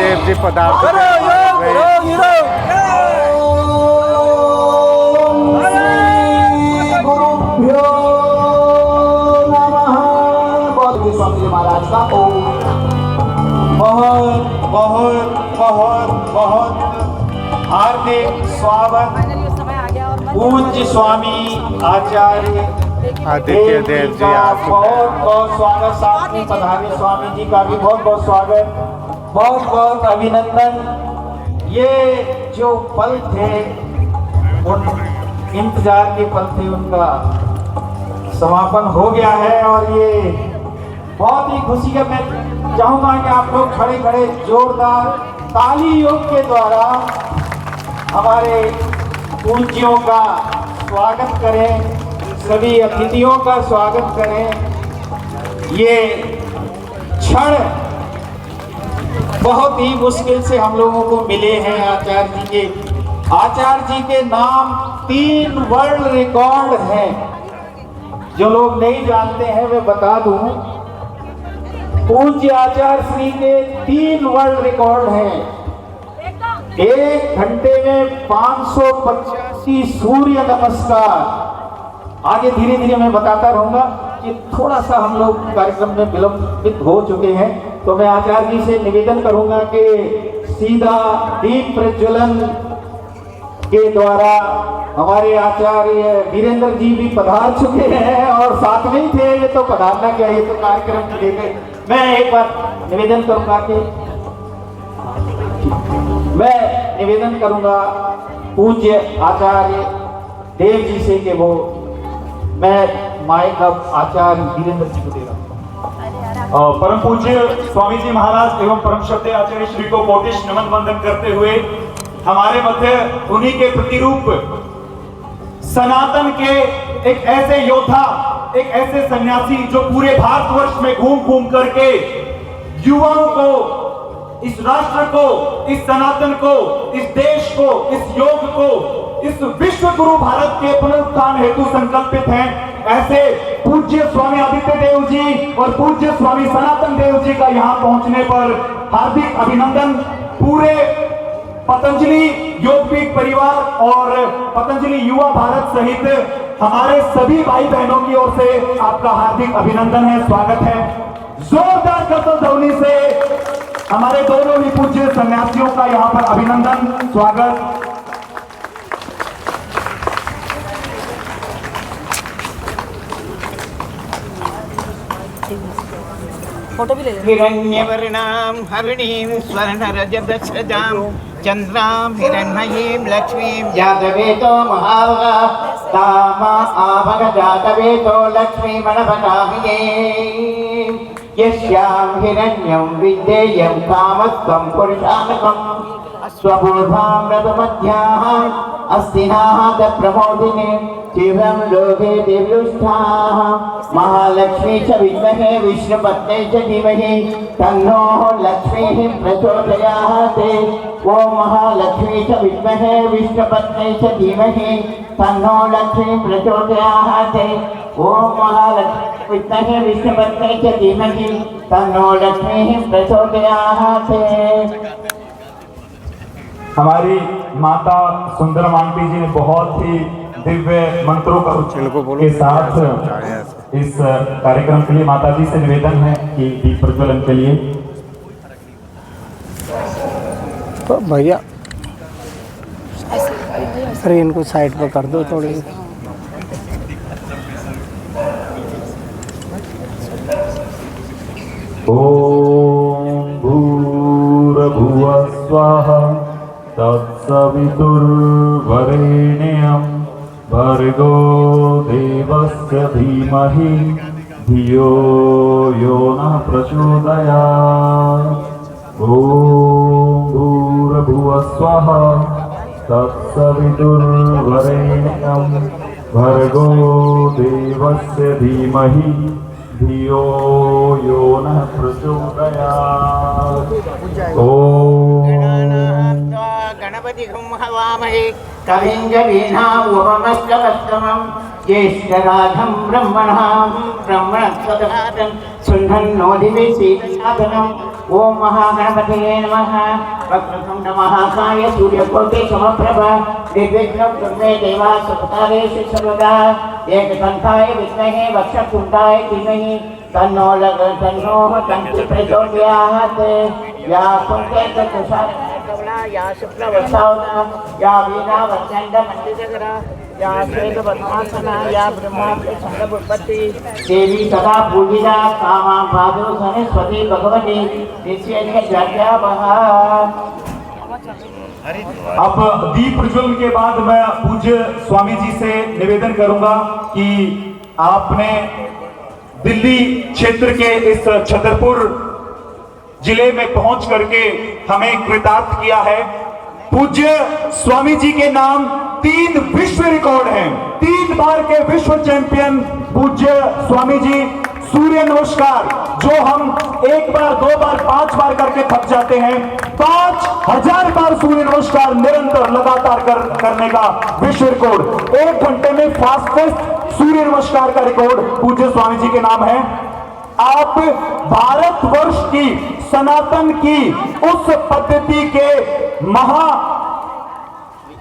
देव जी पदार्थ स्वामी जी महाराज का बहुत बहुत बहुत बहुत हार्दिक स्वागत पूज्य स्वामी आचार्य आदित्य देव जी आप बहुत बहुत स्वागत। साथ में पधारे स्वामी जी का भी बहुत बहुत स्वागत, बहुत बहुत अभिनंदन। ये जो पल थे उन इंतजार के पल थे, उनका समापन हो गया है और ये बहुत ही खुशी है। मैं चाहूंगा कि आप लोग खड़े खड़े जोरदार ताली योग के द्वारा हमारे पूज्यों का स्वागत करें, सभी अतिथियों का स्वागत करें। ये क्षण बहुत ही मुश्किल से हम लोगों को मिले हैं। आचार्य जी के नाम 3 वर्ल्ड रिकॉर्ड हैं। जो लोग नहीं जानते हैं वे बता दूं, पूज्य आचार्य श्री के 3 वर्ल्ड रिकॉर्ड हैं। 1 घंटे में 585 सूर्य नमस्कार। आगे धीरे धीरे मैं बताता रहूंगा कि थोड़ा सा हम लोग कार्यक्रम में विलंबित हो चुके हैं, तो मैं आचार्य जी से निवेदन करूंगा कि सीधा दीप प्रज्वलन के द्वारा हमारे आचार्य वीरेंद्र जी भी पधार चुके हैं और साथ में ही थे। ये तो पधारना क्या, ये तो कार्यक्रम देखे। मैं एक बार निवेदन करूंगा पूज्य आचार्य देव जी से कि वो, मैं माइक अब आचार्य वीरेंद्र जी को दे रहा हूँ। परम पूज्य स्वामी जी महाराज एवं परम श्रद्धेय आचार्य श्री को कोटिश नमन वंदन करते हुए हमारे मध्य उन्हीं के प्रतिरूप सनातन के एक ऐसे योद्धा, एक ऐसे सन्यासी जो पूरे भारतवर्ष में घूम घूम करके युवाओं को, इस राष्ट्र को, इस सनातन को, इस देश को, इस योग को, इस विश्व गुरु भारत के पुनरुत्थान हेतु संकल्पित हैं। ऐसे पूज्य स्वामी आदित्य देव जी और पूज्य स्वामी सनातन देव जी का यहाँ पहुंचने पर हार्दिक अभिनंदन। पूरे पतंजलि योगपीठ परिवार और पतंजलि युवा भारत सहित हमारे सभी भाई बहनों की ओर से आपका हार्दिक अभिनंदन है, स्वागत है। जोरदार करतल ध्वनि से हमारे दोनों ही पूज्य सन्यासियों का यहाँ पर अभिनंदन, स्वागत। फोटो भी ले लो। हिरण्यवर्णां हरिणीं स्वर्णरजतच्छदां चन्द्रां हिरण्मयीं लक्ष्मीं जातवेदो महावगा तामा आवग जातवेदो लक्ष्मीमणपटाहिये यस्यां हिरण्यं विद्येयं कामस्त्वं पुरुषानकम् स्वपूर्वां रथमध्याम् अस्तिनाथ प्रमोदिने शिवं लोके दिव्युष्ठाः महालक्ष्मी च विद्महे विष्णुपत्नी च धीमहि तन्नो लक्ष्मीः प्रचोदयात्। ओम महालक्ष्मी च विद्महे विष्णुपत्नी च धीमहि तन्नो लक्ष्मी प्रचोदयात्। ओम महालक्ष्मी विद्महे विष्णुपत्नी च धीमहि तन्नो लक्ष्मीः प्रचोदयात्। हमारी माता सुंदरम आंटी जी ने बहुत ही दिव्य मंत्रों का के साथ इस कार्यक्रम के लिए माता जी से निवेदन है कि दीप प्रज्वलन के लिए तो भैया अरे इनको साइड पर कर दो थोड़ी। ओम भूर्भुवः स्वाहा तत्सवितुर्वरेण्यं भर्गो देवस्य धीमहि धियो यो नः प्रचोदयात्। ॐ भूर्भुवः स्वः तत्सवितुर्वरेण्यं भर्गो देवस्य धीमहि धियो यो नः प्रचोदयात्। ॐ गणपति हवामहे कविं कवीनामुपमस्तमस्तमं ज्येष्ठराजं ब्रह्मणां ब्रह्मणस्पतनादं सुन्नन्नोदिभिः सीदसादनं ओम महागणपतये नमः। वक्रतुंड महाकाय सूर्यकोटि समप्रभा निर्विघ्नं कुरु देवा सर्वकार्येषु सर्वदा। एकदन्ताय विद्महे वक्रतुण्डाय धीमहि तन्नो प्रचोदयात्। या कुन्ते चतुषार्कवला या शुक्लवत्सावना या वीणावचण्डमण्डितकरा या श्वेतपद्मासना या ब्रह्माण्डसंगमुत्पत्ति देवी सदा पूजिता कामा पादो सरस्वती भगवती नित्यनित्याभः। अब दीप प्रज्वलन के बाद मैं पूज्य स्वामी जी से निवेदन करूंगा कि आपने दिल्ली क्षेत्र के इस छतरपुर जिले में पहुंच करके हमें कृतार्थ किया है। पूज्य स्वामी जी के नाम 3 विश्व रिकॉर्ड हैं, 3 बार के विश्व चैंपियन पूज्य स्वामी जी। सूर्य नमस्कार जो हम 1 बार 2 बार 5 बार करके थक जाते हैं, 5000 बार सूर्य नमस्कार निरंतर लगातार करने का विश्व रिकॉर्ड, 1 घंटे में फास्टेस्ट सूर्य नमस्कार का रिकॉर्ड पूज्य स्वामी जी के नाम है। आप भारतवर्ष की सनातन की उस पद्धति के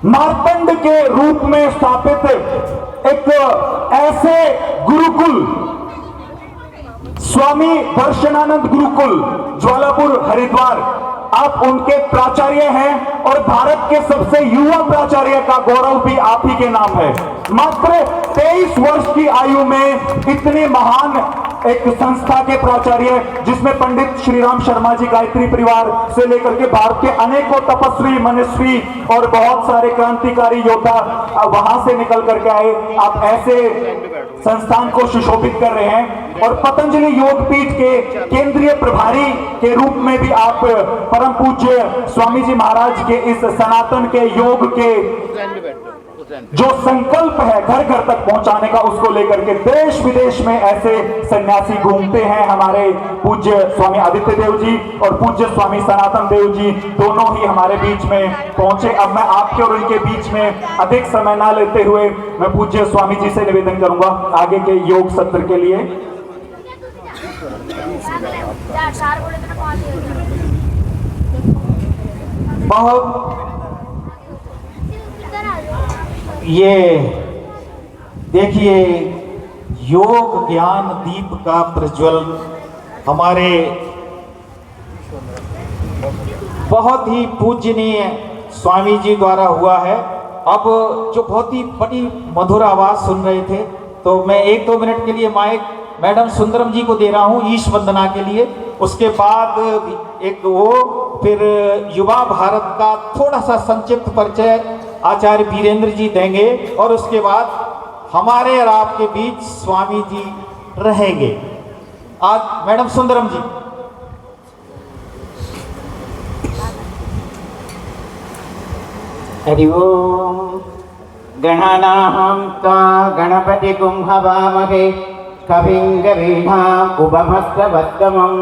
मार्तंड के रूप में स्थापित एक ऐसे गुरुकुल स्वामी दर्शनानंद गुरुकुल ज्वालापुर हरिद्वार, आप उनके प्राचार्य हैं और भारत के सबसे युवा प्राचार्य का गौरव भी आप ही के नाम है। मात्र 23 वर्ष की आयु में इतने महान एक संस्था के प्राचार्य, जिसमें पंडित श्री राम शर्मा जी गायत्री परिवार से लेकर के भारत के अनेकों तपस्वी मनस्वी और बहुत सारे क्रांतिकारी योद्धा वहां से निकल करके आए। आप ऐसे संस्थान को सुशोभित कर रहे हैं और पतंजलि योगपीठ के केंद्रीय प्रभारी के रूप में भी आप परम पूज्य स्वामी जी महाराज के इस सनातन के योग के जो संकल्प है घर घर तक पहुंचाने का, उसको लेकर के देश विदेश में ऐसे सन्यासी घूमते हैं। हमारे पूज्य स्वामी आदित्य देव जी और पूज्य स्वामी सनातन देव जी दोनों ही हमारे बीच में पहुंचे। अब मैं आपके और उनके बीच में अधिक समय ना लेते हुए मैं पूज्य स्वामी जी से निवेदन करूंगा आगे के योग सत्र के लिए। बहुत ये देखिए योग ज्ञान दीप का प्रज्वलन हमारे बहुत ही पूजनीय स्वामी जी द्वारा हुआ है। अब जो बहुत ही बड़ी मधुर आवाज सुन रहे थे, तो मैं 1-2 मिनट के लिए माइक मैडम सुंदरम जी को दे रहा हूँ ईश वंदना के लिए। उसके बाद एक वो फिर युवा भारत का थोड़ा सा संक्षिप्त परिचय आचार्य वीरेंद्र जी देंगे और उसके बाद हमारे और आपके बीच स्वामी जी रहेंगे। आज मैडम सुंदरम जी। हरि ओम। गणानाहं त्वा गणपतिगुं हवामहे कविं कवीनाम् उपमस्तवत्तमम्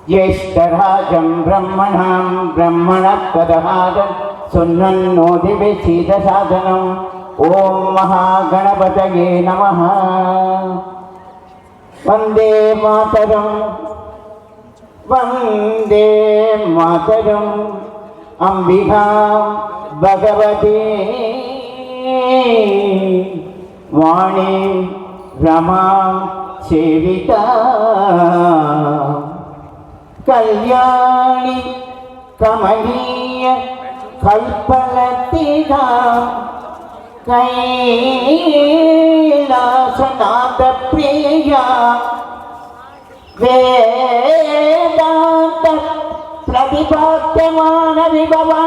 ज्येष्ठराजं ब्रह्मणां ब्रह्मणस्पदहारं सुन्नन्नोदिभिषीदसादनम्। ओम महागणपतये नमः। वन्दे मातरं वन्दे मातरम् अंबिका भगवती वाणी रमा सेविता कल्याणी कमनीय कल्पलतिका कैलासनाथ प्रिया वेदांत प्रतिपाद्यमान विभवा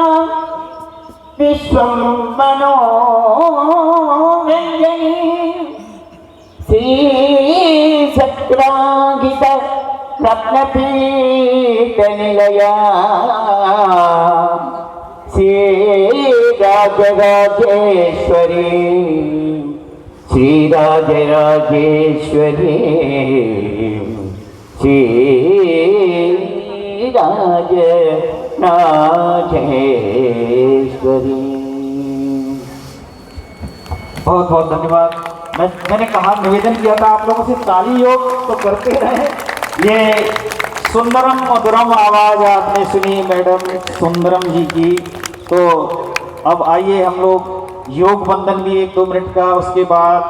विश्वं मनोरंजनी श्रीचक्रांकित रत्नपीठ निलया श्रीराजराजेश्वरी श्रीराजराजेश्वरी श्रीराजराजेश्वरी। बहुत बहुत धन्यवाद। मैंने कहा निवेदन किया था आप लोगों से ताली योग तो करते रहे। ये सुंदरम मधुरम आवाज आपने सुनी मैडम सुंदरम जी की। तो अब आइए हम लोग योग बंधन भी 1-2 मिनट का, उसके बाद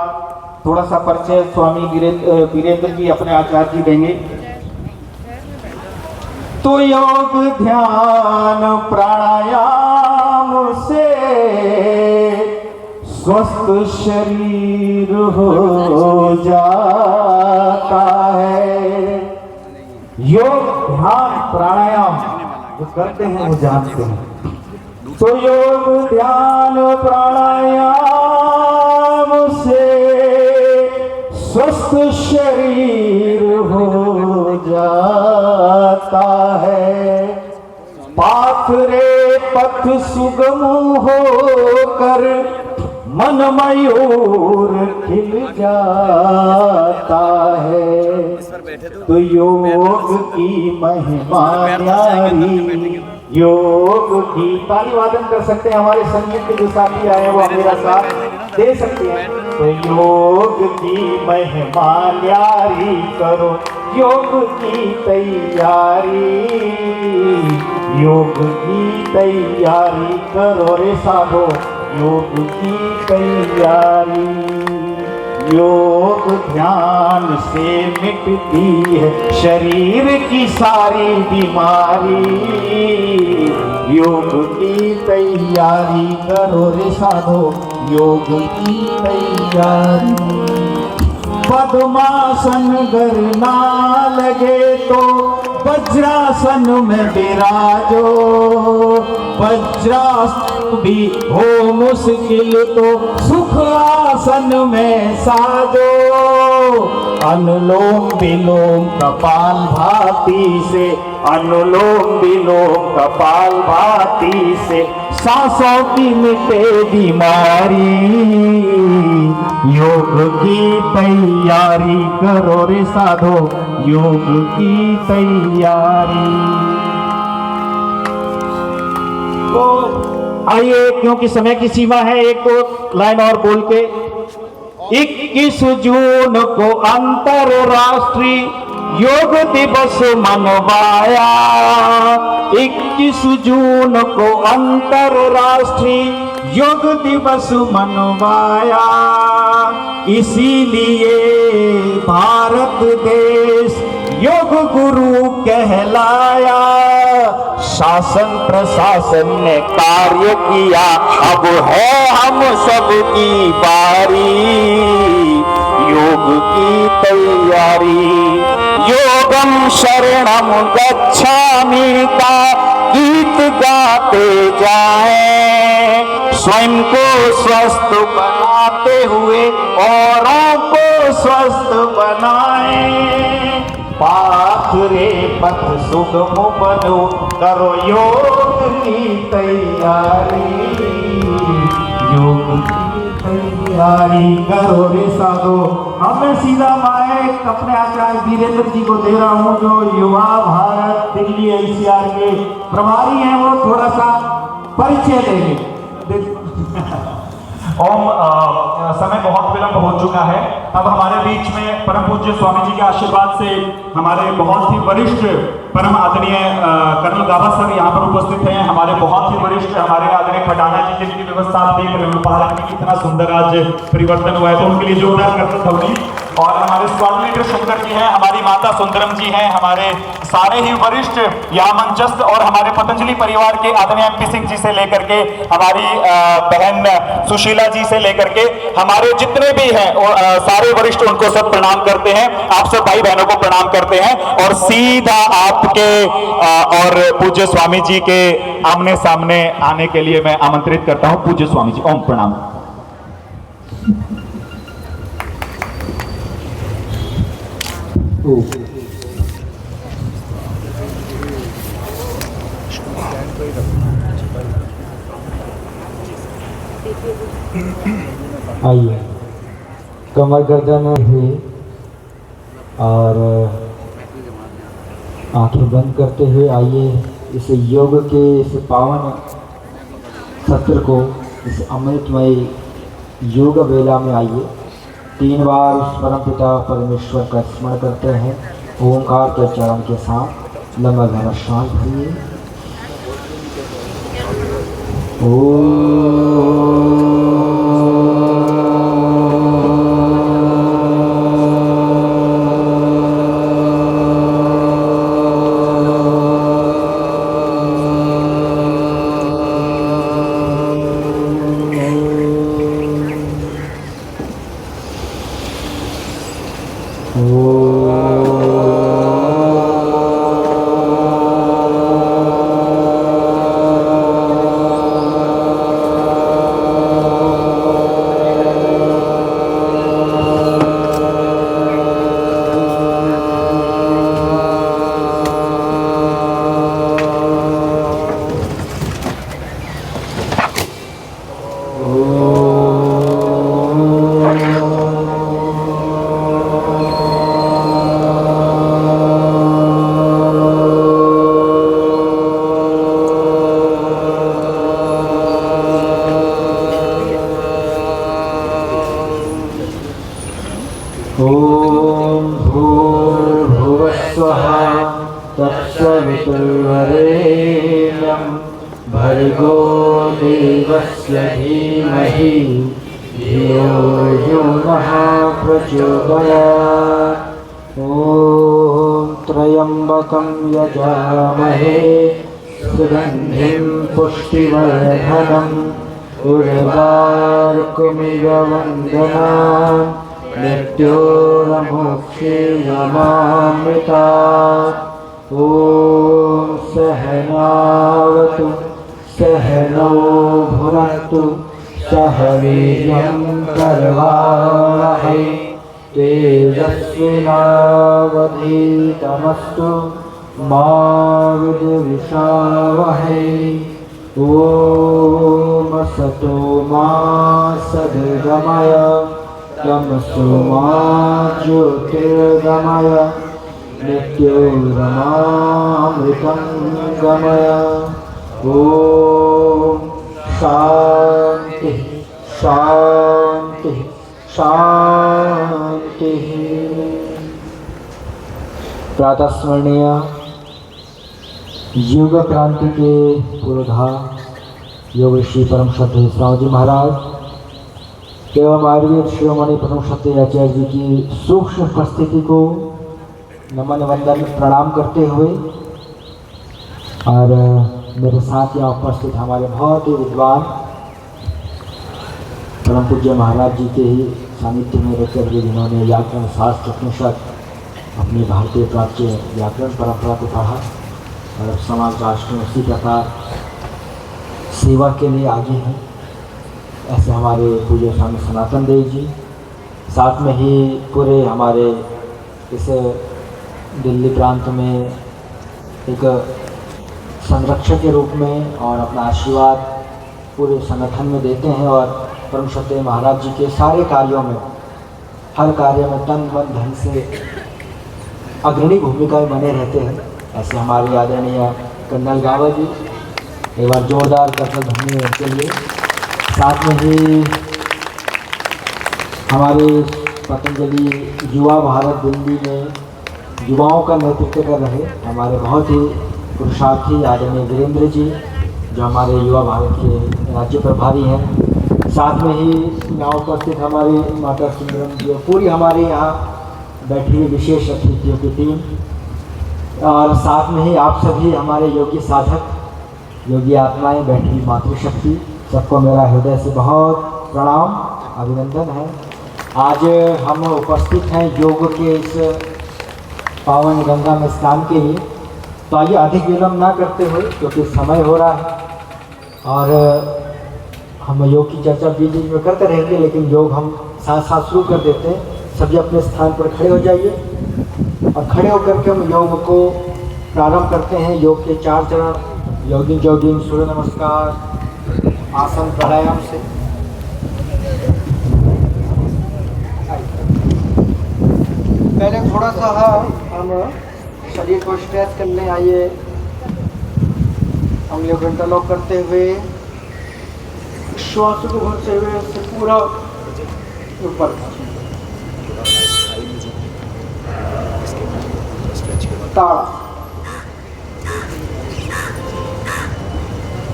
थोड़ा सा परिचय स्वामी वीरेंद्र जी अपने आचार्य जी देंगे। तो योग ध्यान प्राणायाम से स्वस्थ शरीर हो जाता है। योग ध्यान प्राणायाम जो करते हैं वो जानते हैं। तो योग ध्यान प्राणायाम से स्वस्थ शरीर हो जाता है। पाथरे पथ सुगम होकर मन मयूर खिल जाता है। तो योग की महिमा न्यारी, योग की ताली वादन कर सकते हैं। हमारे संगीत के जो साथी आए वो मेरा साथ दे सकते हैं। तो योग की महिमा न्यारी करो योग की तैयारी, योग की तैयारी करो रे साधो योग की तैयारी। योग ध्यान से मिटती है शरीर की सारी बीमारी। योग की तैयारी करो रे साधो योग की तैयारी। पद्मासन गर ना लगे तो वज्रासन में विराजो, वज्रासन भी हो मुश्किल तो सुख आसन में साजो। अनुलोम विलोम कपाल भाती से, अनुलोम विलोम कपाल भाती से सांसों की मिटे बीमारी। योग की तैयारी करो रे साधो योग की तैयारी। तो आइए, क्योंकि समय की सीमा है, एक दो लाइन और बोल के 21 जून को अंतरराष्ट्रीय योग दिवस मनवाया। 21 जून को अंतरराष्ट्रीय योग दिवस मनवाया। इसीलिए भारत देश योग गुरु कहलाया। शासन प्रशासन ने कार्य किया, अब है हम सबकी बारी। योग की तैयारी, योगम शरणम गच्छामि का गीत गाते जाएं। स्वयं को स्वस्थ बनाते हुए औरों को स्वस्थ बनाएं। पाथरे पथ सुगम बनो करो योग की तैयारी। योग की तैयारी करो रे साधो। अब मैं सीधा माइक अपने आचार्य वीरेंद्र जी को दे रहा हूँ, जो युवा भारत दिल्ली एनसीआर के प्रभारी हैं। वो थोड़ा सा परिचय देंगे। ओम समय बहुत विलंब हो चुका है। अब हमारे बीच में परम पूज्य स्वामी जी के आशीर्वाद से हमारे बहुत ही वरिष्ठ परम आदरणीय कर्नल गाभा सर यहाँ पर उपस्थित हैं। हमारे बहुत ही वरिष्ठ हमारे आदरणीय खटाना जी, जिनकी व्यवस्था आप देख रहे हैं, उपहार में कितना सुंदर आज परिवर्तन हुआ है, तो उनके लिए जोरदार करते धवनी। और हमारे स्वामी लीडर शंकर जी हैं, हमारी माता सुंदरम जी हैं, हमारे सारे ही वरिष्ठ यहाँ मंचस्थ, और हमारे पतंजलि परिवार के आदरणीय MP सिंह जी से लेकर के हमारी बहन सुशीला जी से लेकर के हमारे जितने भी हैं सारे वरिष्ठ, उनको सब प्रणाम करते हैं। आप सब भाई बहनों को प्रणाम करते हैं और सीधा आपके और पूज्य स्वामी जी के आमने सामने आने के लिए मैं आमंत्रित करता हूं। पूज्य स्वामी जी, ओम प्रणाम। आइए, कमर गर्दन हुए और आंखें बंद करते हुए आइए इस योग के इस पावन सत्र को, इस अमृतमय योग वेला में आइए। 3 बार उस परम पिता परमेश्वर का स्मरण करते हैं ओंकार के चरण के साथ। लंबा गहरा श्वास भरिए। ओम भूर्भुवस्वः तत्सवितुर्वरेण्यं भर्गो देवस्य धीमहि धियो यो नः प्रचोदयात्। ओम त्र्यंबकं यजामहे सुगंधिं पुष्टिवर्धनम् उर्वारुकमिव वन्दनान् मृत्योर्मुक्षीयमामृतात्। ॐ सहनावतु सहनौ भुनक्तु सह वीर्यं करवावहै तेजस्विनावधीतमस्तु मा विद्विषावहै। ॐ सतो मा सद्गमय तमसो मा ज्योतिर्गमय मृत्योरमामृतं गमय। ॐ शान्ति शान्ति शान्तिः। प्रातः स्मरणीय युग क्रांति के पुरोधा योग श्री परम श्रद्धेय श्रावण जी महाराज एवं आयुर्वेद शिरोमणि परम श्रद्धेय आचार्य जी की सूक्ष्म उपस्थिति को नमन वंदन प्रणाम करते हुए और मेरे साथ यहाँ उपस्थित हमारे बहुत ही विद्वान परम पूज्य महाराज जी के ही सानिध्य में रहकर के जिन्होंने व्याकरण शास्त्र उपनिषद अपनी भारतीय प्राच्य व्याकरण परंपरा को पढ़ा और अब समाज राष्ट्र में उसी प्रकार सेवा के लिए आगे हैं। ऐसे हमारे पूज्य स्वामी सनातन देव जी, साथ में ही पूरे हमारे इस दिल्ली प्रांत में एक संरक्षक के रूप में और अपना आशीर्वाद पूरे संगठन में देते हैं और परम श्रद्धेय महाराज जी के सारे कार्यों में हर कार्य में तन मन धन से अग्रणी भूमिका बने रहते हैं। ऐसे हमारे आदरणीय कर्नल गावा जी, एक बार जोरदार कर्नल ध्वनि के लिए। साथ में ही हमारे पतंजलि युवा भारत दिल्ली में युवाओं का नेतृत्व कर रहे हमारे बहुत ही पुरुषार्थी आदरणीय वीरेंद्र जी, जो हमारे युवा भारत के राज्य प्रभारी हैं। साथ में ही यहाँ उपस्थित हमारी माता सुंदरम जी और पूरी हमारे यहाँ बैठी हुई विशेष अतिथियों की टीम, और साथ में ही आप सभी हमारे योगी साधक योगी आत्माएं बैठी हुई मातृशक्ति, सबको मेरा हृदय से बहुत प्रणाम अभिनंदन है। आज हम उपस्थित हैं योग के इस पावन गंगा में स्नान के लिए, तो आइए अधिक विलम्ब ना करते हुए क्योंकि समय हो रहा है और हम योग की चर्चा बीच बीच में करते रहेंगे, लेकिन योग हम साथ साथ शुरू कर देते हैं। सभी अपने स्थान पर खड़े हो जाइए और खड़े होकर के हम योग को प्रारंभ करते हैं। योग के 4 चरण योगिन जोगिन सूर्य नमस्कार आसन प्राणायाम से। पहले थोड़ा सा हम शरीर को स्ट्रेच करने आइए, उंगलियों को इंटरलॉक करते हुए श्वास को भरते हुए से पूरा ऊपर ताड़ा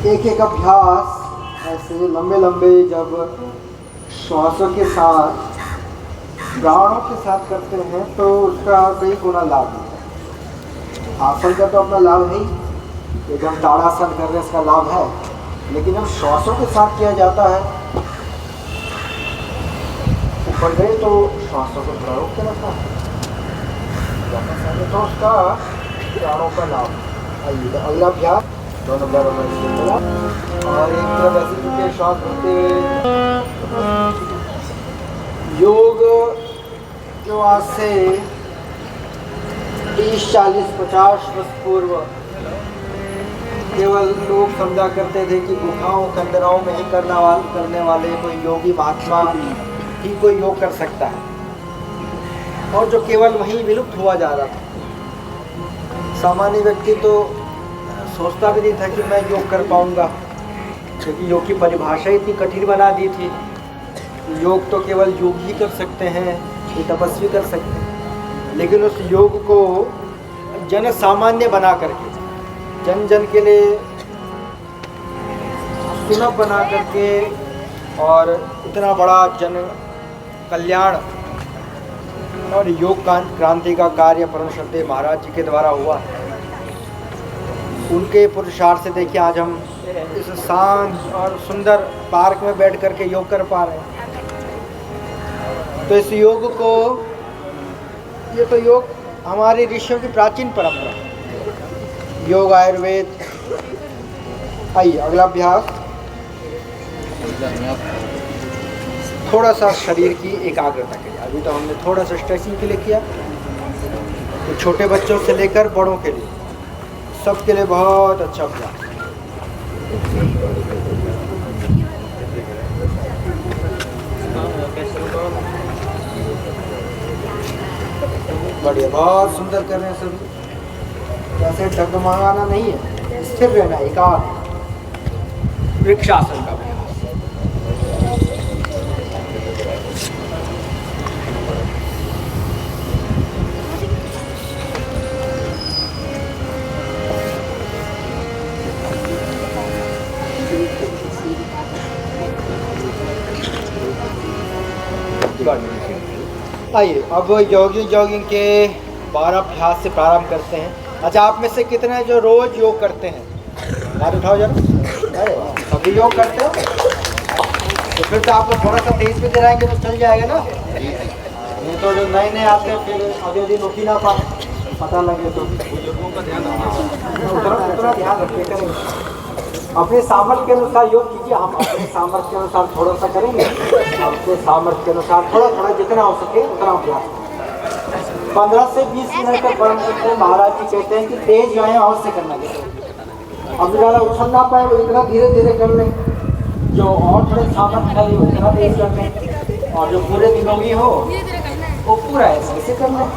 एक एक अभ्यास ऐसे लंबे लंबे जब श्वासों के साथ प्राणों के साथ करते हैं तो उसका कई गुना लाभ होता है। आसन का तो अपना लाभ है ही, एक हम ताड़ासन कर रहे हैं इसका लाभ है, लेकिन जब श्वासों के साथ किया जाता है ऊपर गए तो श्वासों को थोड़ा रोक के रखना है, तो उसका प्राणों का लाभ। आइए तो अगला अभ्यास दोनों पैरों में मिला और एक तरफ ऐसे झुके श्वास भरते योग जो आज से 30, 40, 50 वर्ष पूर्व केवल लोग समझा करते थे कि गुफाओं खंडराओं में ही करने वाले कोई योगी महात्मा ही कोई योग कर सकता है, और जो केवल वहीं विलुप्त हुआ जा रहा था। सामान्य व्यक्ति तो सोचता भी नहीं था कि मैं योग कर पाऊंगा, क्योंकि योग की परिभाषा इतनी कठिन बना दी थी। योग तो केवल योग ही कर सकते हैं, ये तपस्वी कर सकते हैं, लेकिन उस योग को जन सामान्य बना करके जन जन के लिए सुलभ बना करके और इतना बड़ा जन कल्याण और योग क्रांति का कार्य परम श्रद्धेय महाराज जी के द्वारा हुआ। उनके पुरुषार्थ से देखिए आज हम इस शांत और सुंदर पार्क में बैठ करके योग कर पा रहे हैं। तो इस योग को, ये तो योग हमारे ऋषियों की प्राचीन परंपरा है, योग आयुर्वेद। आइए अगला अभ्यास, थोड़ा सा शरीर की एकाग्रता के लिए। अभी तो हमने थोड़ा सा स्ट्रेचिंग के लिए किया, तो छोटे बच्चों से लेकर बड़ों के लिए सबके लिए बहुत अच्छा अभ्यास। बढ़िया, बहुत सुंदर कर रहे हैं सभी। जैसे डगमगाना नहीं है, स्थिर रहना, एकाग्र। वृक्षासन का अभ्यास। आइए अब जॉगिंग के 12 अभ्यास से प्रारंभ करते हैं। अच्छा, आप में से कितने हैं जो रोज योग करते हैं? हाथ उठाओ जरा। अरे वाह, सभी योग करते हो? तो फिर तो आपको थोड़ा सा तेज भी दिलाएंगे तो चल जाएगा ना। नहीं तो जो नए नए आते हैं फिर अगले दिन उठ ही ना पाए, पता लगे तो बुजुर्गों का ध्यान उतना ध्यान रखिए। करेंगे अपने सामर्थ्य के अनुसार योग कीजिए। हम अपने सामर्थ्य के अनुसार थोड़ा सा करेंगे, अपने सामर्थ्य के अनुसार थोड़ा थोड़ा जितना हो सके उतना अभ्यास। 15 से 20 मिनट तक परम श्रद्धेय महाराज जी कहते हैं कि तेज व्यायाम अवश्य करना चाहिए। अब ज़्यादा उछल ना पाए वो इतना धीरे धीरे कर लें, जो और थोड़े सामर्थ्य वाली हो इतना तेज कर लें, और जो पूरे निरोगी हो वो पूरा ऐसे कर लें।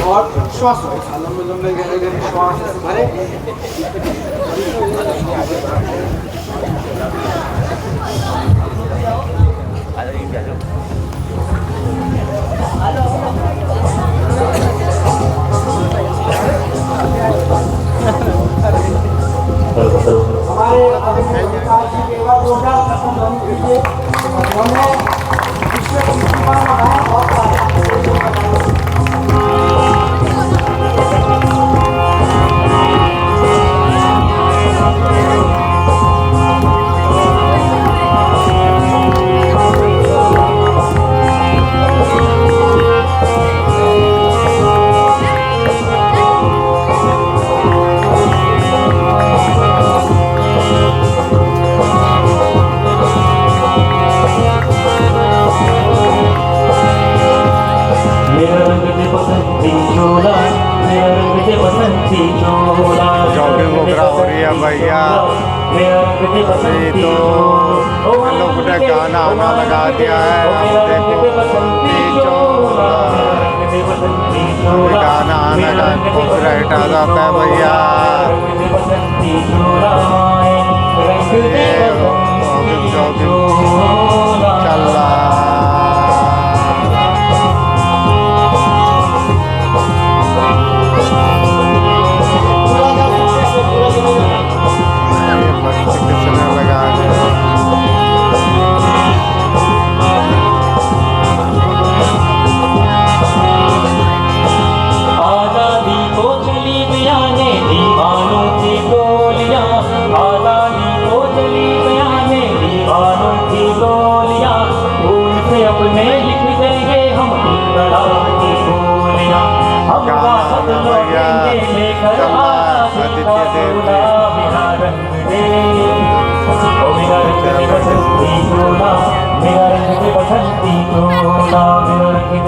और श्वास लंबे लंबे गहरे गहरे श्वास भरे। हमारे जॉगिंग वगैरह हो रही है भैया। अभी तो लोग ने गाना आना लगा दिया है, आप देखो गाना आना का कॉपीराइट आ जाता है भैया। जॉगिंग चल रहा है।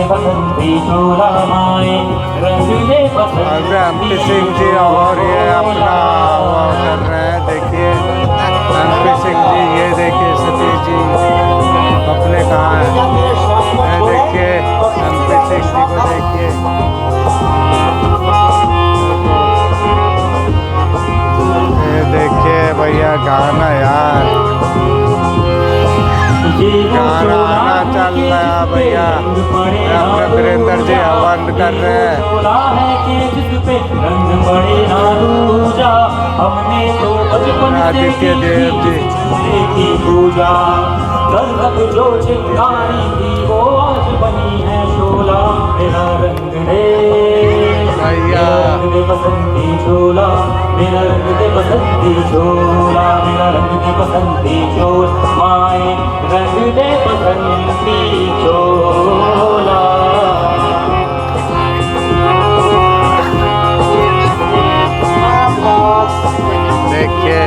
बसंती चोला माए रंग दे अरे एमपी सिंह जी और ये अपना वो कर रहे हैं, देखिए एमपी सिंह जी, ये देखिए सतीश जी अपने कहाँ हैं, ये देखिए एमपी सिंह जी को देखिए, ये देखिए भैया गाना यार, गाना आना चल रहा है भैया, अपने वीरेंद्र जी हवन कर रहे हैं। आदित्य देव जी की पूजा कल तक जो चिंगारी थी वो आज बनी है शोला मेरा रंग दे भैया, रंग दे बसंती चोला मेरा रंग दे बसंती चोला मेरा रंग दे बसंती चोला माए रंग दे बसंती चोला। देखिए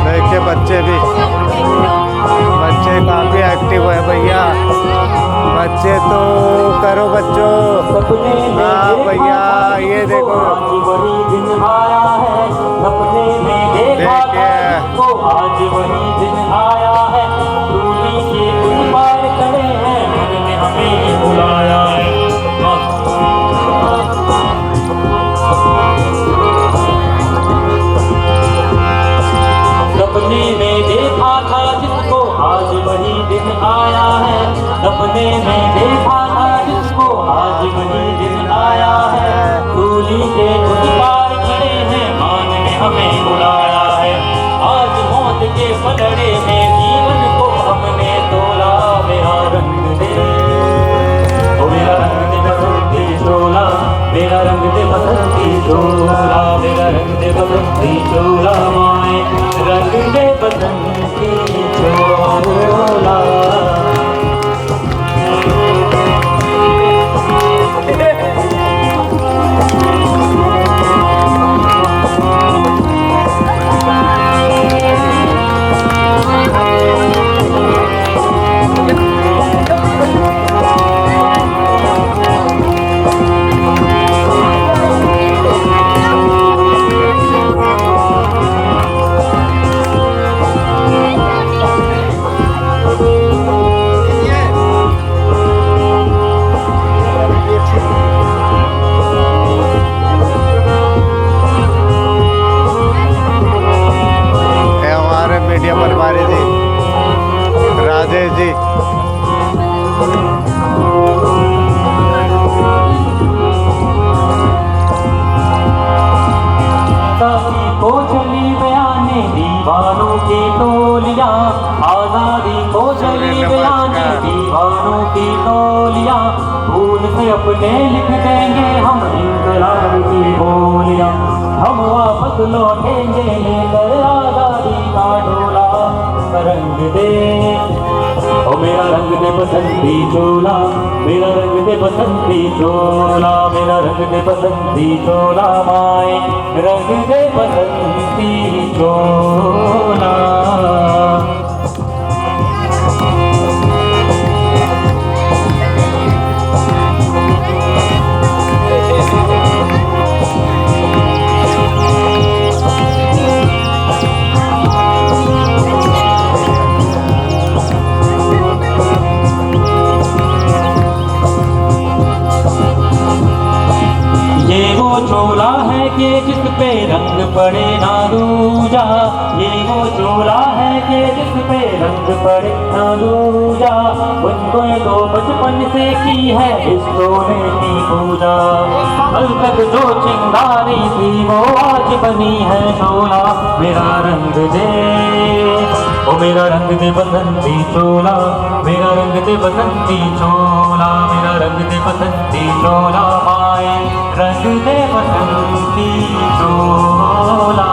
देखिए बच्चे भी, बच्चे काफी एक्टिव है भैया, बच्चे तो करो बच्चों, हाँ भैया ये देखो, वही दिन आया है सपने में देखा था वो आज वही दिन आया है दूरी के कुछ पार खड़े हैं मन में हमें बुलाया है सपने में देखा था जिसको आज वही दिन आया है सपने में देखा था जिसको आज वही दिन आया है दूरी के कुछ पार खड़े हैं मान में हमें बुलाया है आज मौत के पलड़े में जीवन को हमने तोला मेरा रंग दे ओ मेरा रंग दे बसंती चोला मेरा रंग दे बसंती चोला मेरा रंग दे बसंती चोला माए रंग दे बसंती चोला। मीडिया परिवार जी, राजेश जी, को चली बयाने दीवानों की टोलियां आजादी को चली बयाने दीवानों की टोलियां खून से अपने लिख देंगे हम इंकलाब की बोलियां हम वापस लौटेंगे लेकर आजादी का डोला रंग दे ओ मेरा रंग दे बसंती चोला मेरा रंग दे बसंती चोला मेरा रंग दे बसंती चोला माए रंग दे बसंती चोला। ये वो चोला है कि जिस पे रंग पड़े ना दूजा ये वो चोला है कि जिस पे रंग पड़े ना दूजा उनको तो बचपन से की है इस सोने की पूजा कल तक जो चिंगारी थी वो आज बनी है चोला मेरा रंग दे ओ मेरा रंग दे बसंती चोला मेरा रंग दे बसंती चोला मेरा रंग दे बसंती चोला माए रंग दे बसंती चोला।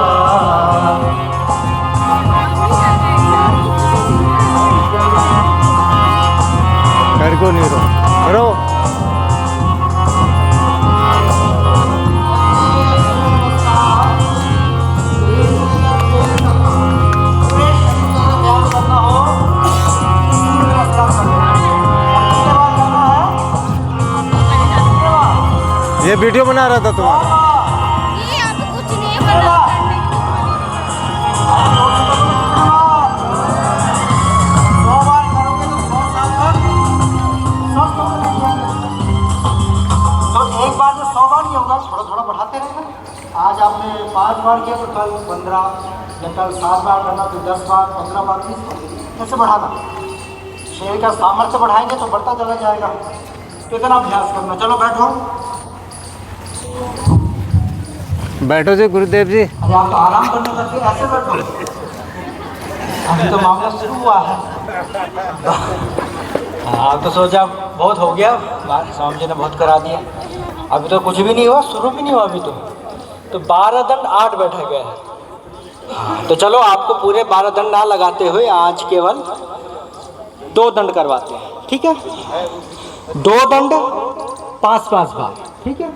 कर को नहीं रो रो ये वीडियो बना रहा था तुम्हारा। ये अब कुछ नहीं बना करने तो एक बार में 100 बार नहीं होगा, थोड़ा थोड़ा बढ़ाते रहना। आज आपने 5 बार किया तो कल 15, या कल 7 बार करना तो 10 बार, 15 बार, 20 बार ऐसे बढ़ाना। शरीर का सामर्थ्य बढ़ाएंगे तो बढ़ता चला जाएगा। तो इतना अभ्यास करना। चलो बैठो। बैठो जी गुरुदेव जी। अरे आप तो आराम करने करके ऐसे बैठो। अभी तो मामला शुरू हुआ है। हाँ तो सोचा बहुत हो गया, स्वामी जी ने बहुत करा दिया। अभी तो कुछ भी नहीं हुआ, शुरू भी नहीं हुआ अभी तो 12 दंड 8 बैठा गया है। हाँ, तो चलो आपको पूरे 12 दंड ना लगाते हुए आज केवल 2 दंड करवाते हैं, ठीक है? 2 दंड 5-5 बार, ठीक है?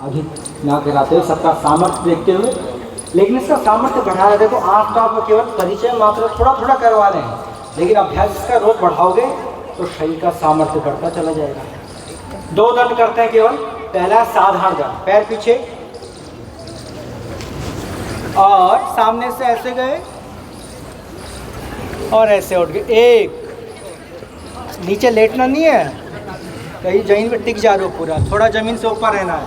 अभी ना कराते हुए सबका सामर्थ्य देखते हुए, लेकिन इसका सामर्थ्य बढ़ा रहे। देखो आज तो आप केवल परिचय मात्र थोड़ा थोड़ा करवा रहे हैं, लेकिन अभ्यास इसका रोज बढ़ाओगे तो शरीर का सामर्थ्य बढ़ता चला जाएगा। 2 दंड करते हैं केवल। पहला साधारण दंड, पैर पीछे और सामने से ऐसे गए और ऐसे उठ गए। 1, नीचे लेटना नहीं है, कहीं जमीन पे टिक जा रहे हो पूरा, थोड़ा जमीन से ऊपर रहना है।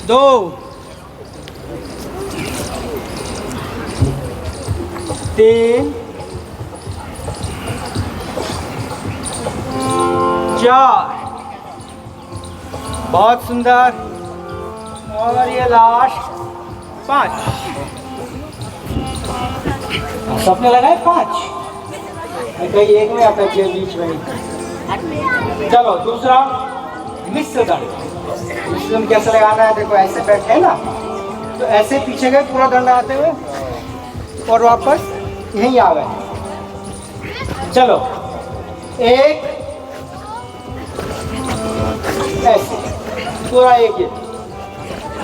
2, 3, 4, बहुत सुंदर। और ये लास्ट 5। सबने लगाए 5, कहीं एक में आता है बीच में। चलो दूसरा मिश्र दंड। मिश्र दंड कैसे लगाना है? देखो ऐसे बैठे हैं ना, तो ऐसे पीछे गए पूरा दंड आते हुए और वापस यहीं आ गए। चलो 1, ऐसे पूरा 1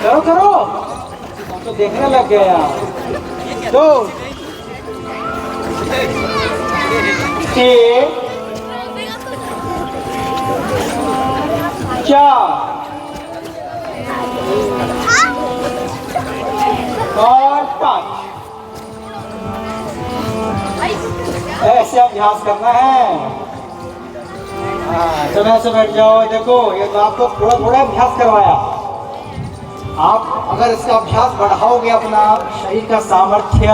करो करो, तो देखने लग गए यार। 2, 3, 4 और 5। ऐसे अभ्यास करना है। हाँ चलो ऐसे बैठ जाओ। देखो ये तो आपको थोड़ा थोड़ा अभ्यास करवाया। आप अगर इसका अभ्यास बढ़ाओगे अपना शरीर का सामर्थ्य,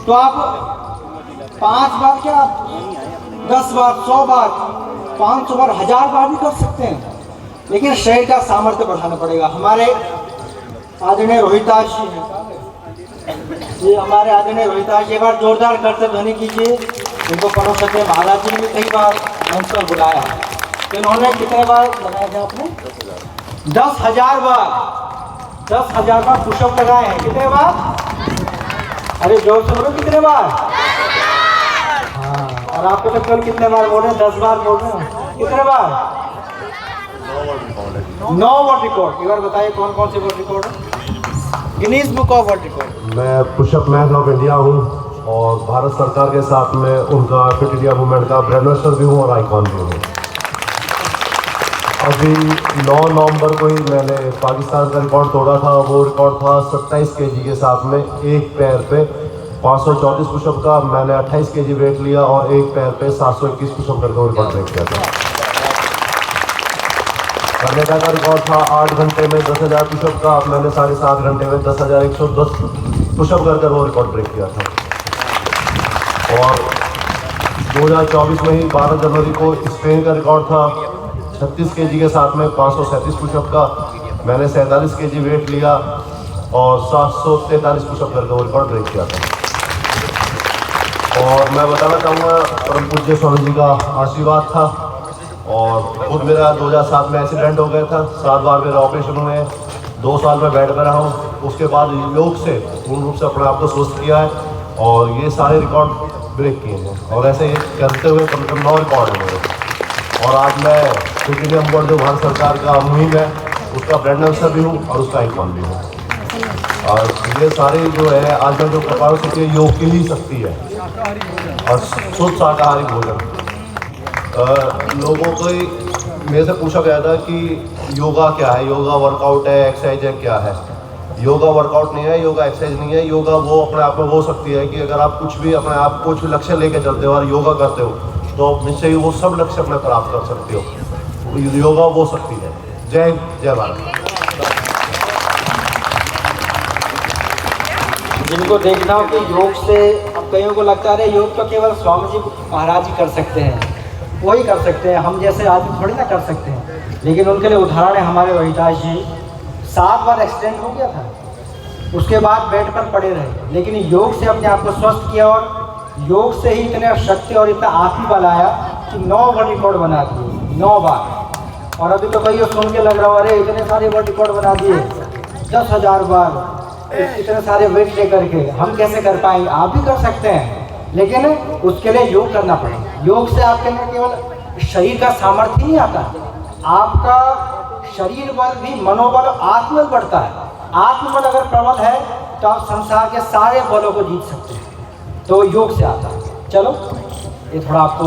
तो आप 5 बार क्या 10 बार, 100 बार, 500 बार, 1000 बार भी कर सकते हैं, लेकिन शरीर का सामर्थ्य बढ़ाना पड़ेगा। हमारे आदरणीय रोहिताश जी हैं, ये हमारे आदरणीय रोहिताश जी, एक बार जोरदार करते ध्वनि कीजिए। इनको परम सत्य महाराज जी ने भी कई बार मंच पर बुलाया। तो इन्होंने कितने बार लगाया था आपने? 10,000 बार। 10,000 बार पुशअप लगाए हैं। कितने बार? अरे जोर से बोलो, कितने बार? हाँ, और आपको तो कल कितने बार बोल रहे हैं? 10 बार बोल रहे हैं। कितने बार? 9 वर्ल्ड रिकॉर्ड। एक बार बताइए कौन कौन से वर्ल्ड रिकॉर्ड है? Guinness book of world record. मैं पुशअप मैन ऑफ इंडिया हूँ और भारत सरकार के साथ में उनका फिट इंडिया मूवमेंट का ब्रांड एम्बेसडर भी हूँ और आइकॉन भी हूँ। अभी 9 नवंबर को ही मैंने पाकिस्तान का रिकॉर्ड तोड़ा था। वो रिकॉर्ड था 27 kg के साथ में एक पैर पे 534 पुशअप का। मैंने 28 kg वेट लिया और एक पैर पे 721 पुशअप करके रिकॉर्ड ब्रेक किया था। कनाडा का रिकॉर्ड था 8 घंटे में 10,000 पुशअप का। मैंने 7.5 घंटे में 10,110 पुशअप करके वो रिकॉर्ड ब्रेक किया था। और 2024 में ही 12 जनवरी को स्पेन का रिकॉर्ड था 36 kg के साथ में 537 पुशअप का। मैंने 47 kg वेट लिया और 743 पुशअप करके वो रिकॉर्ड ब्रेक किया था। और मैं बताना चाहूँगा परम पूज्य स्वामी जी का आशीर्वाद था। और खुद मेरा 2007 में एक्सीडेंट हो गया था। 7 बार मेरे ऑपरेशन हुए, 2 साल में बेड पर रहा हूँ। उसके बाद योग से पूर्ण रूप से अपने आप को स्वस्थ किया है और ये सारे रिकॉर्ड ब्रेक किए हैं। और ऐसे करते हुए कम से कम 9 रिकॉर्ड है मेरे। और आज मैं फिट इंडिया मूवमेंट जो भारत सरकार का मुहिम है उसका ब्रांड एम्बेसडर भी हूँ और उसका आइकॉन भी हूँ। और ये सारे जो है आज मैं जो कपाल से योग की ही शक्ति है और शुद्ध शाकाहारी भोजन। लोगों को मेरे से पूछा गया था कि योगा क्या है, योगा वर्कआउट है, एक्सरसाइज है, क्या है। योगा वर्कआउट नहीं है, योगा एक्सरसाइज नहीं है। योगा वो अपने आप में हो सकती है कि अगर आप कुछ भी अपने आप कुछ भी लक्ष्य लेके चलते हो और योगा करते हो तो आप निश्चय ही वो सब लक्ष्य अपने प्राप्त कर सकते हो। योगा वो शक्ति है। जय हिंद, जय भारत। जिनको देखना हो कि योग से, अब कईयों को लगता है योग तो केवल स्वामी जी महाराज ही कर सकते हैं, वही कर सकते हैं, हम जैसे आदमी थोड़ी ना कर सकते हैं। लेकिन उनके लिए उदाहरण है हमारे रोहिताश जी। 7 बार एक्सीडेंट हो गया था, उसके बाद बेड पर पड़े रहे, लेकिन योग से अपने आप को स्वस्थ किया और योग से ही इतने शक्ति और इतना आत्मबल आया कि 9 वर्ल्ड रिकॉर्ड बना दिए, 9 बार। और अभी तो कईयों सुन के लग रहा हो अरे इतने सारे वर्ल्ड रिकॉर्ड बना दिए, 10,000 बार, इतने सारे वेट लेकर के हम कैसे कर पाएंगे। आप भी कर सकते हैं, लेकिन उसके लिए योग करना पड़ेगा। योग से आपके अंदर केवल शरीर का सामर्थ्य नहीं आता, आपका शरीर बल भी, मनोबल, आत्मबल बढ़ता है। आत्मबल अगर प्रबल है तो आप संसार के सारे बलों को जीत सकते हैं, तो योग से आता है। चलो ये थोड़ा आपको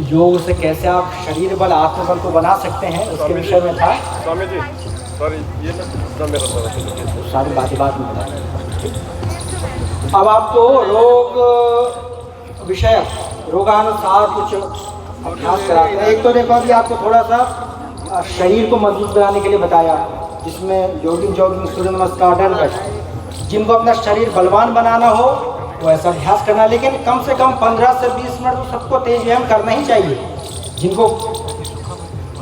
योग से कैसे आप शरीर बल, आत्मबल को बना सकते हैं उसके विषय में था। स्वामी जी सॉरी, ये मेरा सारी बात में बताएं। अब आपको रोग विषयक, रोगानुसार कुछ अभ्यास कराते हैं। एक तो देखो अभी आपको थोड़ा सा शरीर को मजबूत बनाने के लिए बताया, जिसमें जॉगिंग, सूर्य नमस्कार, दंड। जिनको अपना शरीर बलवान बनाना हो वो ऐसा अभ्यास करना, लेकिन कम से कम 15 से 20 मिनट तो सबको तेज व्यायाम करना ही चाहिए। जिनको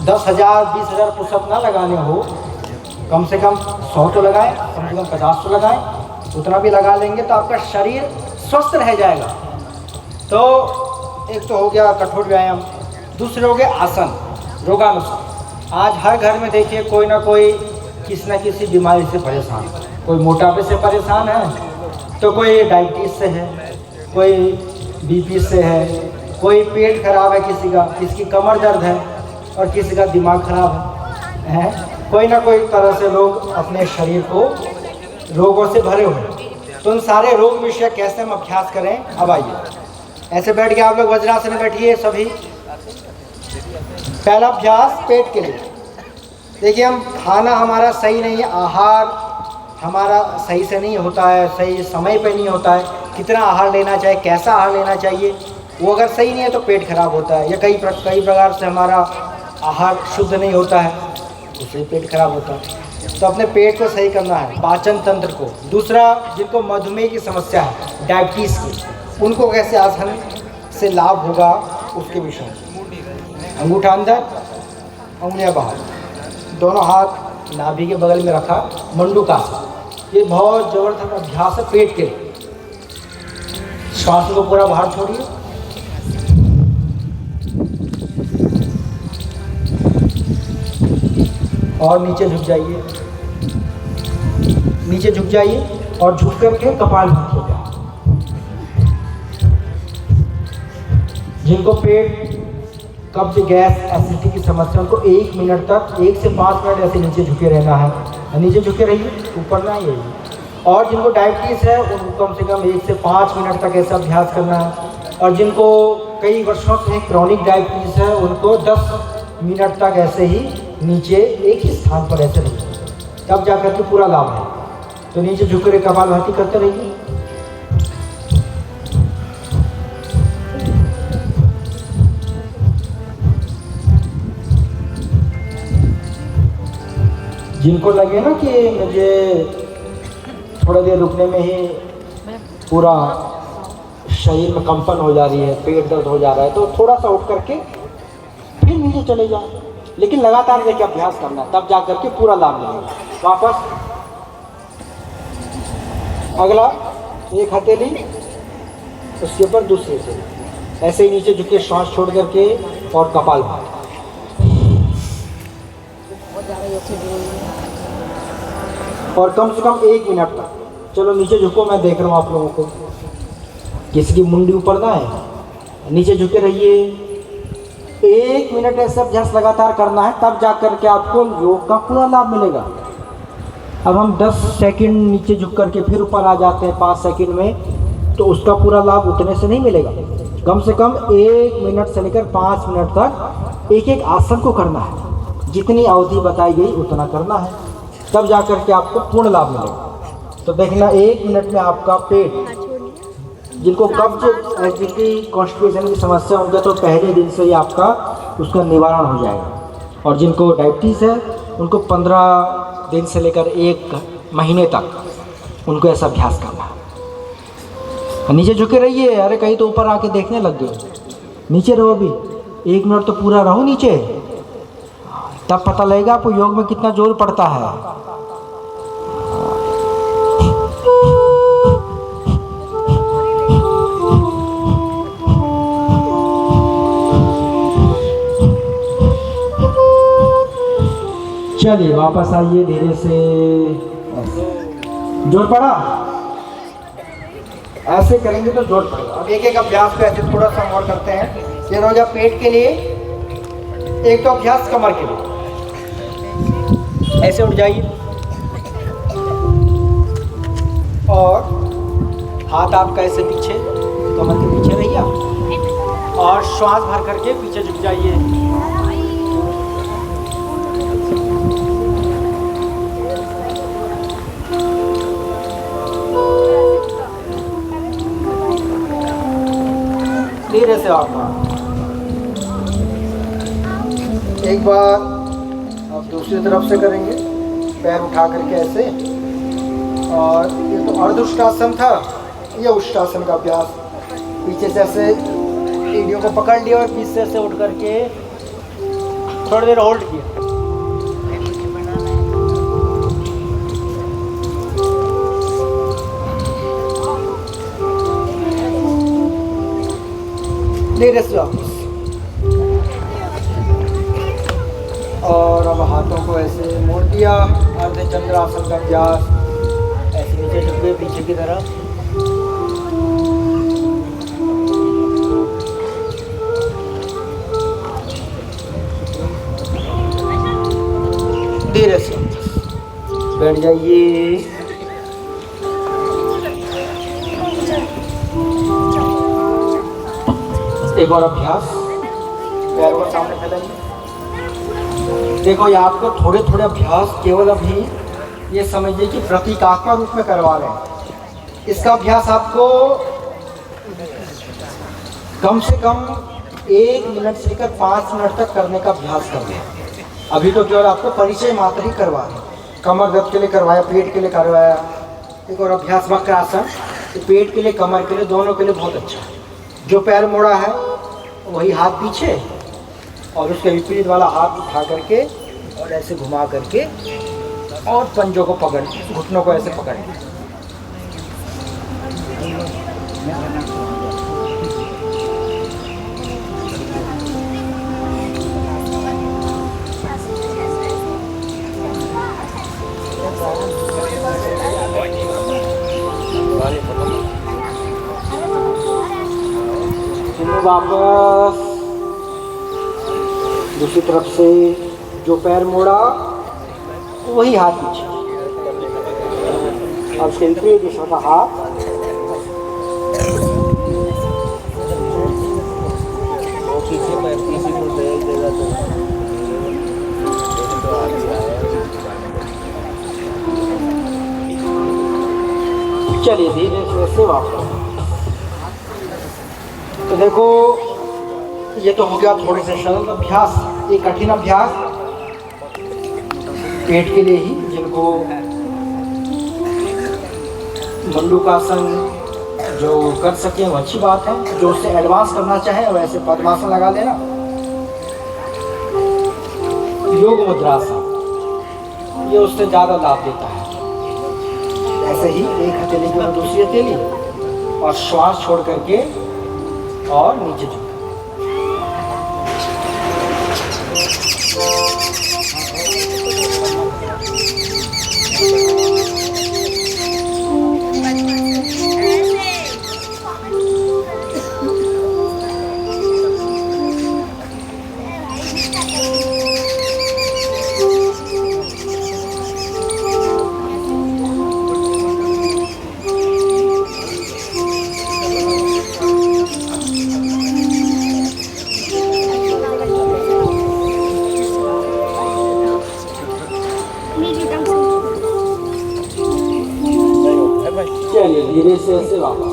10,000 20,000 पुशअप ना लगाने हो, कम से कम 100 तो लगाएं, कम से कम 50 तो लगाएं। उतना भी लगा लेंगे तो आपका शरीर स्वस्थ रह जाएगा। तो एक तो हो गया कठोर व्यायाम, दूसरे हो गए आसन रोगानुसार। आज हर घर में देखिए कोई ना कोई किसी न किसी बीमारी से परेशान है। कोई मोटापे से परेशान है, तो कोई डायबिटीज से है, कोई बीपी से है, कोई पेट खराब है किसी का, किसी की कमर दर्द है और किसी का दिमाग खराब है। कोई ना कोई तरह से लोग अपने शरीर को रोगों से भरे हुए हैं। तो उन सारे रोग विषय कैसे हम अभ्यास करें। अब आइए ऐसे बैठ के आप लोग वज्रासन में बैठिए सभी। पहला अभ्यास पेट के लिए। देखिए हम खाना हमारा सही नहीं है, आहार हमारा सही से नहीं होता है, सही समय पे नहीं होता है। कितना आहार लेना चाहिए, कैसा आहार लेना चाहिए, वो अगर सही नहीं है तो पेट खराब होता है। या कई प्रकार से हमारा आहार शुद्ध नहीं होता है, उससे पेट खराब होता है। तो अपने पेट को सही करना है, पाचन तंत्र को। दूसरा, जिनको मधुमेह की समस्या है, डायबिटीज़ की, उनको कैसे आसन से लाभ होगा उसके विषय में। अंगूठा अंदर, उंगलियां बाहर, दोनों हाथ नाभि के बगल में रखा, मंडूकासन। ये बहुत जबरदस्त अभ्यास है पेट के लिए। श्वास को पूरा बाहर छोड़िए, और नीचे झुक जाइए, नीचे झुक जाइए और झुक करके कपालभाति हो जाए। जिनको पेट, कब्ज, गैस, एसिडिटी की समस्या, उनको 1 मिनट तक 1 से 5 मिनट ऐसे नीचे झुके रहना है। नीचे झुके रहिए, ऊपर ना आइए। और जिनको डायबिटीज़ है उनको कम से कम 1 से 5 मिनट तक ऐसा अभ्यास करना है। और जिनको कई वर्षों से क्रॉनिक डायबिटीज़ है उनको 10 मिनट तक ऐसे ही नीचे एक ही स्थान पर ऐसे रहिए, तब जाकर के पूरा लाभ है। तो नीचे झुक कर कपालभाति करते रहिए। जिनको लगे ना कि मुझे थोड़ा देर रुकने में ही पूरा शरीर में कंपन हो जा रही है, पेट दर्द हो जा रहा है, तो थोड़ा सा उठ करके फिर नीचे चले जाए। लेकिन लगातार देखिए अभ्यास करना, तब जा करके पूरा लाभ मिलेगा। वापस अगला, एक हथेली, उसके ऊपर दूसरे से ऐसे ही नीचे झुके, श्वास छोड़ करके और कपालभाति। और कम से कम 1 मिनट तक। चलो नीचे झुको, मैं देख रहा हूँ आप लोगों को। किसी की मुंडी ऊपर ना है, नीचे झुके रहिए। 1 मिनट ऐसा अभ्यास लगातार करना है, तब जा कर के आपको योग का पूरा लाभ मिलेगा। अब हम 10 सेकंड नीचे झुक करके फिर ऊपर आ जाते हैं 5 सेकंड में, तो उसका पूरा लाभ उतने से नहीं मिलेगा। कम से कम 1 मिनट से लेकर 5 मिनट तक एक एक आसन को करना है। जितनी अवधि बताई गई उतना करना है, तब जा कर के आपको पूर्ण लाभ मिलेगा। तो देखना 1 मिनट में आपका पेट, जिनको कब्ज, एसिडिटी, कॉन्स्टिपेशन की समस्या होगी तो पहले दिन से ही आपका उसका निवारण हो जाएगा। और जिनको डायबिटीज़ है उनको 15 दिन से लेकर 1 महीने तक उनको ऐसा अभ्यास करना है। नीचे झुके रहिए, अरे कहीं तो ऊपर आके देखने लग गए। नीचे रहो, अभी 1 मिनट तो पूरा रहो नीचे, तब पता लगेगा आपको योग में कितना जोर पड़ता है। चलिए वापस आइए धीरे से। जोर पड़ा, ऐसे करेंगे तो जोर पड़ेगा। अब एक एक अभ्यास को ऐसे थोड़ा सा और करते हैं। ये रोजा पेट के लिए, एक तो अभ्यास कमर के लिए। ऐसे उठ जाइए और हाथ आपका ऐसे पीछे कमर के पीछे रहिए और श्वास भर करके पीछे झुक जाइए। धीरे से आपका एक बार आप दूसरी तरफ से करेंगे, पैर उठा करके ऐसे। और ये तो अर्धउष्टासन था, ये उष्टासन का अभ्यास। पीछे से ऐसे एड़ियों को पकड़ लिया और पीछे से ऐसे उठ करके थोड़ी देर होल्ड किया। धीरे से वापस। और अब हाथों को ऐसे मोड़ दिया, अर्ध चंद्रासन का अभ्यास। ऐसे नीचे झुके पीछे की तरफ। धीरे से बैठ जाइए। एक और अभ्यास, पैरों को सामने फैलाइए। देखो ये आपको थोड़े थोड़े अभ्यास केवल अभी ये समझिए कि प्रतीकात्मक रूप में करवा रहे हैं। इसका अभ्यास आपको कम से कम 1 मिनट से लेकर 5 मिनट तक करने का अभ्यास करना है। अभी तो केवल आपको परिचय मात्र ही करवा रहे हैं। कमर दर्द के लिए करवाया, पेट के लिए करवाया। एक और अभ्यास वक्रासन, पेट के लिए, कमर के लिए, दोनों के लिए बहुत अच्छा है। जो पैर मोड़ा है वही हाथ पीछे और उसके विपरीत वाला हाथ उठा करके और ऐसे घुमा करके और पंजों को पकड़, घुटनों को ऐसे पकड़। वापस दूसरी तरफ से जो पैर मोड़ा वही हाथ पीछे। अब उसके विपरीत दिशा का हाथ। चलिए धीरे से वापस। तो देखो ये तो हो गया थोड़े से सरल अभ्यास। ये कठिन अभ्यास पेट के लिए ही, जिनको मंडूकासन जो कर सके वो अच्छी बात है। जो उससे एडवांस करना चाहे वैसे पद्मासन लगा लेना। योग मुद्रासन ये उससे ज़्यादा लाभ देता है। ऐसे ही एक हथेली के बाद दूसरी हथेली और श्वास छोड़ करके और नीचे झुक। नीचे से ऐसे वापस।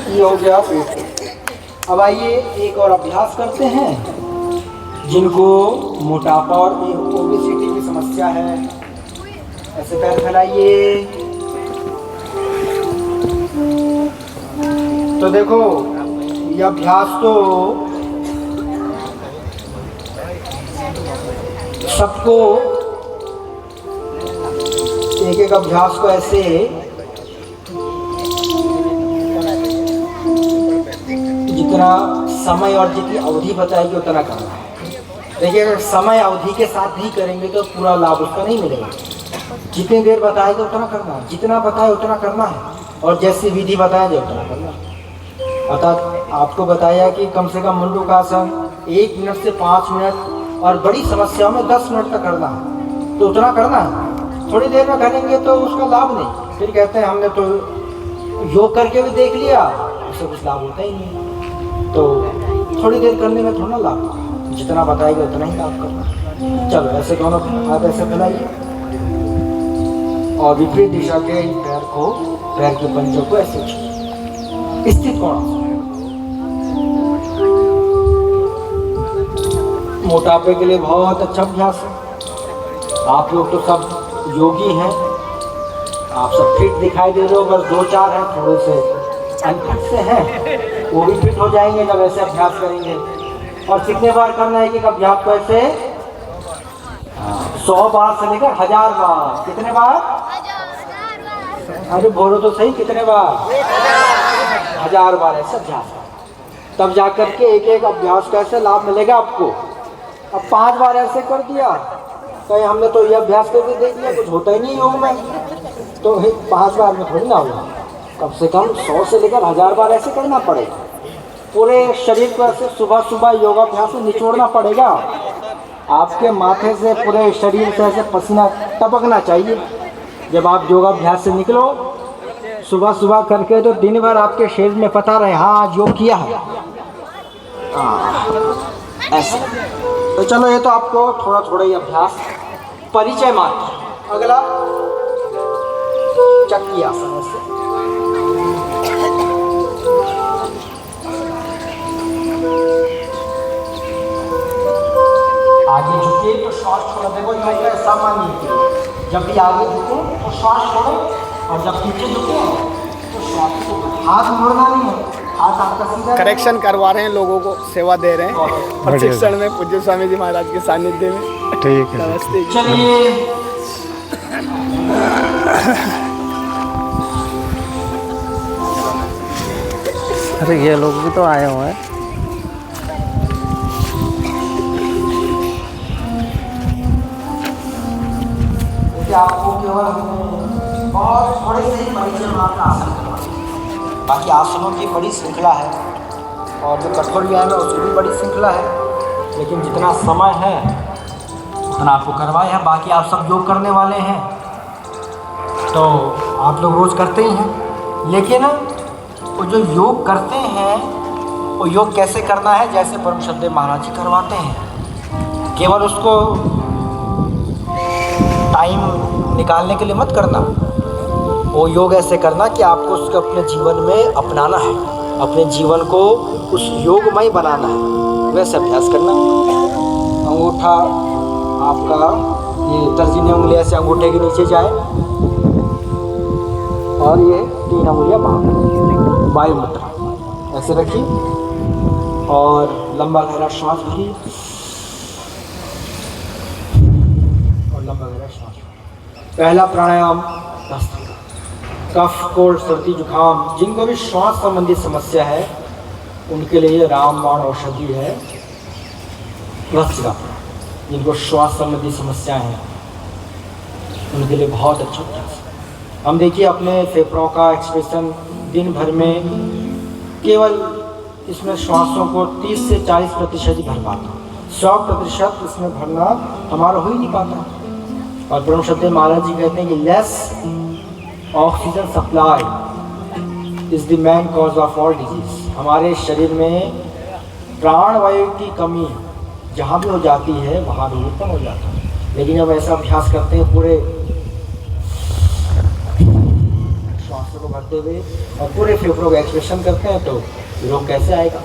ये हो गया पेट। अब आइए एक और अभ्यास करते हैं। जिनको मोटापा और ओबेसिटी की समस्या है, ऐसे पैर फैलाइए। तो देखो ये अभ्यास तो सबको एक एक अभ्यास को ऐसे जितना समय और जितनी अवधि बताएगी उतना करना है। देखिए अगर समय अवधि के साथ नहीं करेंगे तो पूरा लाभ उसका नहीं मिलेगा। जितनी देर बताएगा उतना करना है, जितना बताए उतना करना है, और जैसी विधि बताया जाए उतना करना है। अर्थात आपको बताया कि कम से कम मुंडूकासन 1 मिनट से 5 मिनट और बड़ी समस्याओं में 10 मिनट तक करना है, तो उतना करना है। थोड़ी देर में करेंगे तो उसका लाभ नहीं। फिर कहते हैं हमने तो योग करके भी देख लिया, उससे कुछ लाभ होता ही नहीं। तो थोड़ी देर करने में थोड़ा लाभ, जितना बताएगा उतना ही लाभ करना। चलो ऐसे दोनों हाथ ऐसे फैलाइए और विपरीत दिशा के पैर के पंजों को ऐसे स्थित कोण। मोटापे के लिए बहुत अच्छा अभ्यास है। आप लोग तो सब योगी हैं, आप सब फिट दिखाई दे रहे हो, बस 2-4 हैं थोड़े से अनफिट से हैं, वो भी फिट हो जाएंगे जब ऐसे अभ्यास करेंगे। और कितने बार करना है कि अभ्यास को ऐसे 100 बार से लेकर 1000 बार। कितने बार? अरे बोलो तो सही, कितने बार? 1000 बार ऐसे अभ्यास। तब जाकर के एक एक अभ्यास का ऐसे लाभ मिलेगा आपको। अब 5 बार ऐसे कर दिया, कहीं हमने तो ये अभ्यास करके देख लिया, कुछ होता ही नहीं योग में, तो 5 बार में थोड़ी ना होगा। कम से कम 100 से लेकर 1000 बार ऐसे करना पड़ेगा। पूरे शरीर को ऐसे सुबह सुबह योगाभ्यास में निचोड़ना पड़ेगा। आपके माथे से पूरे शरीर से ऐसे पसीना टपकना चाहिए। जब आप योगाभ्यास से निकलो सुबह सुबह करके, तो दिन भर आपके शरीर में पता रहे हाँ आज योग किया है। ऐसे तो चलो ये तो आपको थोड़ा थोड़ा ही अभ्यास परिचय मात्र। अगला चक्की आसन। ऐसे आगे झुके तो श्वास छोड़ो। देखो योग का सामान्य, जब भी आगे झुको तो श्वास छोड़ो, और जब पीछे झुके तो श्वास छोड़ो। हाथ मोड़ना नहीं है, हाथ आपका सीधा। करेक्शन करवा रहे हैं, लोगों को सेवा दे रहे हैं प्रशिक्षण में पूज्य स्वामी जी महाराज के सानिध्य में। ठीक है। नमस्ते। चलिए अरे ये लोग भी तो आए हुए हैं। आपको केवल बहुत थोड़े से ही परिचय मात्र आसन करवाएं। बाकी आसनों की बड़ी श्रृंखला है, और जो कठोर व्यायाम है उसकी भी बड़ी श्रृंखला है, लेकिन जितना समय है उतना आपको करवाए हैं। बाकी आप सब योग करने वाले हैं तो आप लोग रोज़ करते ही हैं, लेकिन वो जो योग करते हैं वो योग कैसे करना है, जैसे परम श्रद्धेय महाराज जी करवाते हैं। केवल उसको टाइम निकालने के लिए मत करना, वो योग ऐसे करना कि आपको उसको अपने जीवन में अपनाना है, अपने जीवन को उस योगमय बनाना है, वैसे अभ्यास करना। अंगूठा आपका ये तर्जनी उंगली ऐसे अंगूठे के नीचे जाए, और ये 3 उंगलियां बाहर वायु मुद्रा ऐसे रखिए, और लंबा गहरा श्वास भरिए, और लंबा गहरा श्वास। पहला प्राणायाम कफ, कोल्ड, सर्दी, जुकाम, जिनको भी श्वास संबंधी समस्या है उनके लिए रामबाण औषधि है भस्त्रिका। जिनको श्वास संबंधी समस्याएं हैं उनके लिए बहुत अच्छा अभ्यास है। हम देखिए अपने फेफड़ों का एक्सप्रेशन दिन भर में केवल इसमें श्वासों को 30 से 40% ही भर पाता, 100% इसमें भरना हमारा हो ही नहीं पाता। और परम श्रद्धेय महाराज जी कहते हैं कि less oxygen supply is the main cause of all disease. हमारे शरीर में प्राणवायु की कमी जहाँ भी हो जाती है वहाँ रोग उत्पन्न हो जाता है। लेकिन जब ऐसा अभ्यास करते हैं पूरे सांसों को भरते हुए और पूरे फेफड़ों का एक्सप्रेशन करते हैं तो रोग कैसे आएगा।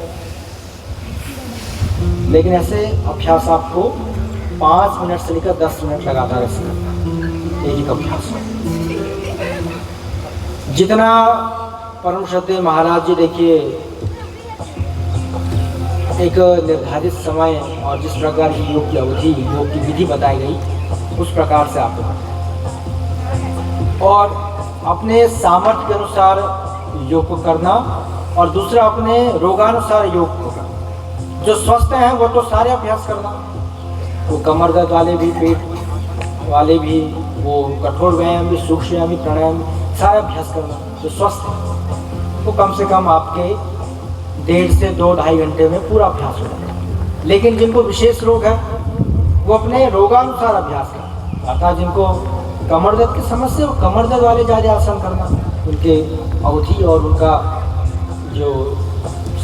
लेकिन ऐसे अभ्यास आपको 5 मिनट से लेकर 10 मिनट लगातार ऐसे करना है, एक अभ्यास है। जितना परम श्रद्धेय महाराज जी देखिए एक निर्धारित समय और जिस प्रकार की योग की अवधि, योग की विधि बताई गई उस प्रकार से आप और अपने सामर्थ्य के अनुसार योग को करना और दूसरा अपने रोगानुसार योग को करना। जो स्वस्थ हैं वो तो सारे अभ्यास करना, वो कमर दर्द वाले भी, पेट वाले भी, वो कठोर व्यायाम भी, सूक्ष्म व्यायाम भी, प्राणायाम भी, सारे अभ्यास करना। जो स्वस्थ है वो कम से कम आपके 1.5 से 2-2.5 घंटे में पूरा अभ्यास हो जाता है। लेकिन जिनको विशेष रोग है वो अपने रोगानुसार अभ्यास करना, अर्थात जिनको कमर दर्द की समस्या, वो कमर दर्द वाले ज़्यादा आसन करना, उनके अवधि और उनका जो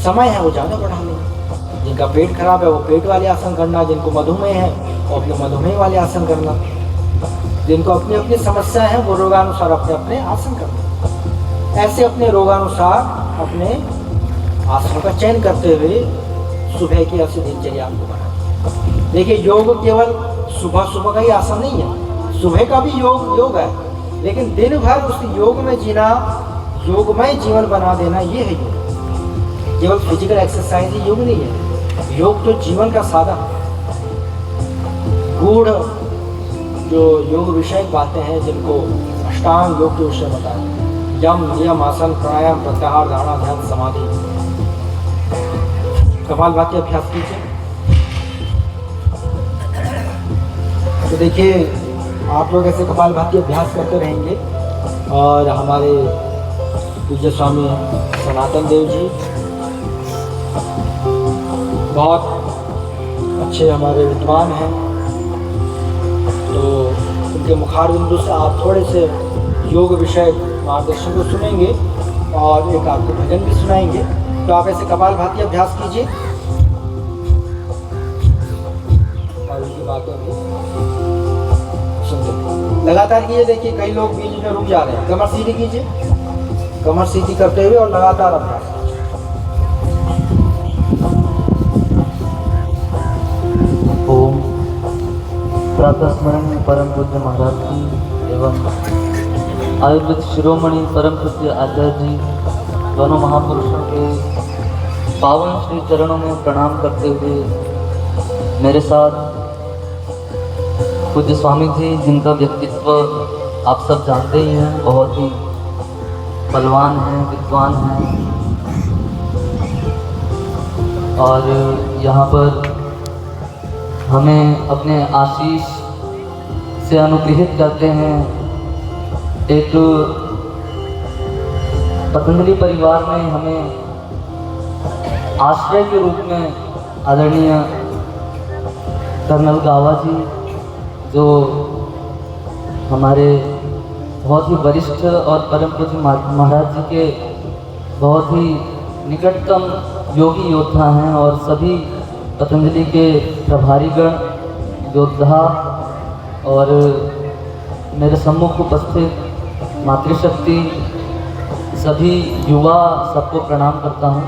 समय है वो ज़्यादा बढ़ा लें। जिनका पेट खराब है वो पेट वाले आसन करना, जिनको मधुमेह है वो अपने मधुमेह वाले आसन करना, जिनको अपनी अपनी समस्या है वो रोगानुसार अपने अपने आसन करना। ऐसे अपने रोगानुसार अपने आसनों का चयन करते हुए सुबह की ऐसी दिनचर्या आपको बनाना। देखिए योग केवल सुबह सुबह का ही आसन नहीं है, सुबह का भी योग है, लेकिन दिन भर उस योग में जीना, योगमय जीवन बना देना, ये है योग। केवल फिजिकल एक्सरसाइज ही योग नहीं है, योग तो जीवन का साधन है। गूढ़ जो योग विषय बातें हैं जिनको अष्टांग योग के विषय बताएं, यम नियम आसन प्राणायाम प्रत्याहार धारणा ध्यान समाधि, कपालभाति अभ्यास कीजिए। तो देखिए आप लोग ऐसे कपालभाति अभ्यास करते रहेंगे और हमारे पूज्य स्वामी सनातन देव जी बहुत अच्छे हमारे विद्वान हैं, तो उनके मुखारबिंदु से आप थोड़े से योग विषय मार्गदर्शन को सुनेंगे और एक आपको भजन भी सुनाएंगे। तो आप ऐसे कपालभाति अभ्यास कीजिए और उनकी बातों को सुनते लगातार कीजिए। देखिए कई लोग बीच में रुक जा रहे हैं, कमर सीधी कीजिए, कमर सीधी करते हुए और लगातार अभ्यास कीजिए। ओम प्रातः स्मरण परम पूज्य महाराज जी एवं आयुर्वेद शिरोमणि परम पूज्य आचार्य जी दोनों महापुरुषों के पावन श्री चरणों में प्रणाम करते हुए मेरे साथ पूज्य स्वामी जी जिनका व्यक्तित्व आप सब जानते ही हैं, बहुत ही बलवान हैं, विद्वान हैं और यहाँ पर हमें अपने आशीष से अनुग्रहित करते हैं। एक पतंजलि परिवार में हमें आश्रय के रूप में आदरणीय कर्नल गावा जी जो हमारे बहुत ही वरिष्ठ और परम पूज्य महाराज जी के बहुत ही निकटतम योगी योद्धा हैं और सभी पतंजलि के प्रभारीगण योद्धा और मेरे सम्मुख उपस्थित मातृशक्ति सभी युवा सबको प्रणाम करता हूँ।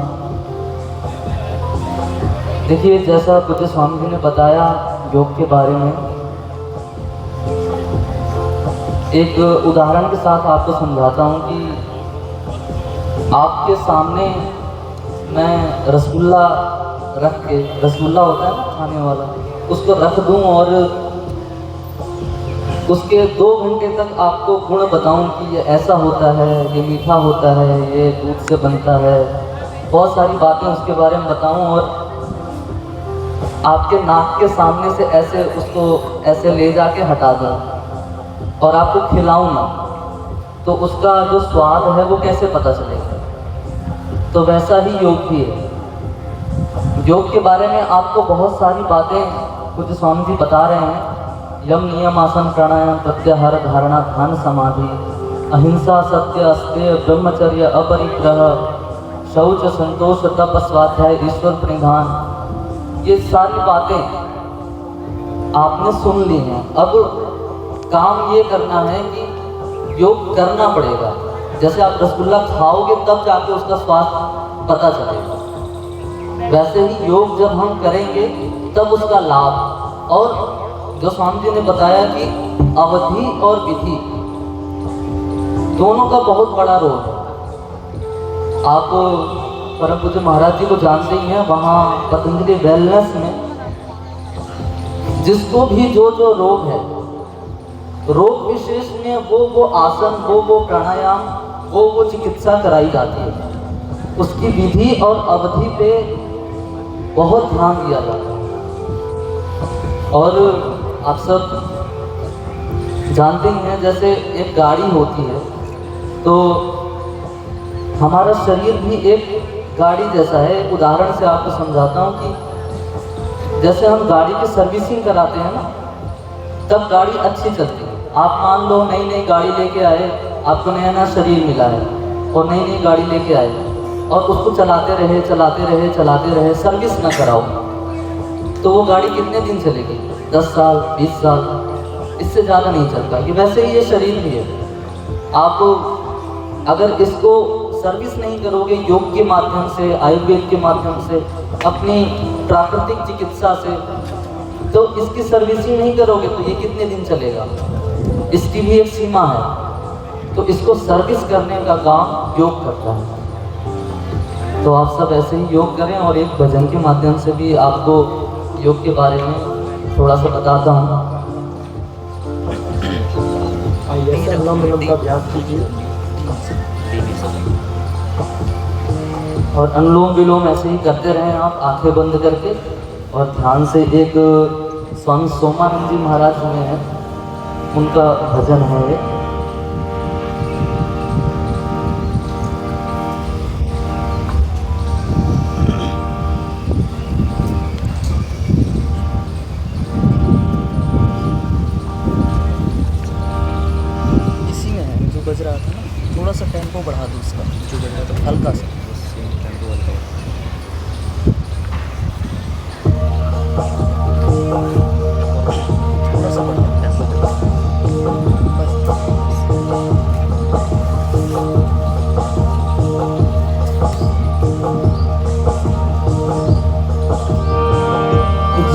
देखिए जैसा पूज्य स्वामी जी ने बताया योग के बारे में, एक उदाहरण के साथ आपको समझाता हूँ कि आपके सामने मैं रसगुल्ला रख के, रसगुल्ला होता है ना खाने वाला, उसको रख दूँ और उसके 2 घंटे तक आपको गुण बताऊं कि ये ऐसा होता है, ये मीठा होता है, ये दूध से बनता है, बहुत सारी बातें उसके बारे में बताऊं और आपके नाक के सामने से ऐसे उसको ऐसे ले जाके हटा दूं और आपको खिलाऊं ना, तो उसका जो स्वाद है वो कैसे पता चलेगा। तो वैसा ही योग भी है। योग के बारे में आपको बहुत सारी बातें पूज्य स्वामी जी बता रहे हैं। यम नियम आसन प्राणायाम प्रत्याहार धारणा ध्यान समाधि अहिंसा सत्य अस्तेय ब्रह्मचर्य अपरिग्रह शौच संतोष तप स्वाध्याय ईश्वर प्रणिधान, ये सारी बातें आपने सुन ली हैं। अब काम ये करना है कि योग करना पड़ेगा। जैसे आप रसगुल्ला खाओगे तब जाके उसका स्वाद पता चलेगा, वैसे ही योग जब हम करेंगे तब उसका लाभ। और जो स्वामी जी ने बताया कि अवधि और विधि दोनों का बहुत बड़ा रोल है। आप परम पूज्य महाराज जी को जानते ही हैं, वहाँ पतंजलि वेलनेस में जिसको भी जो रोग है, रोग विशेष में वो आसन, वो प्राणायाम, वो चिकित्सा कराई जाती है। उसकी विधि और अवधि पे बहुत ध्यान दिया जाता है। और आप सब जानते ही हैं, जैसे एक गाड़ी होती है तो हमारा शरीर भी एक गाड़ी जैसा है। एक उदाहरण से आपको समझाता हूँ कि जैसे हम गाड़ी की सर्विसिंग कराते हैं ना, तब गाड़ी अच्छी चलती है। आप मान लो नई नई गाड़ी लेके आए, आपको नया नया शरीर मिला है और नई नई गाड़ी लेके आए और उसको चलाते रहे, सर्विस ना कराओ तो वो गाड़ी कितने दिन चलेगी? 10 साल, 20 साल, इससे ज़्यादा नहीं चलता। कि वैसे ही ये शरीर भी है। आप अगर इसको सर्विस नहीं करोगे योग के माध्यम से, आयुर्वेद के माध्यम से, अपनी प्राकृतिक चिकित्सा से, तो इसकी सर्विसिंग नहीं करोगे तो ये कितने दिन चलेगा? इसकी भी एक सीमा है। तो इसको सर्विस करने का काम योग करता है। तो आप सब ऐसे ही योग करें। और एक भजन के माध्यम से भी आपको योग के बारे में थोड़ा सा बताता हूँ। आइए अनुलोम विलोम का अभ्यास कीजिए। और अनुलोम विलोम ऐसे ही करते रहें आप, आंखें बंद करके और ध्यान से। एक स्वामी सोमानंद जी महाराज हुए हैं, उनका भजन है ये। इसी में है जो बज रहा था ना, थोड़ा सा टेम्पो बढ़ा दो उसका, जो बज रहा था हल्का सा टेम्पो हल्का। थोड़ा सा बढ़ा टेम्पो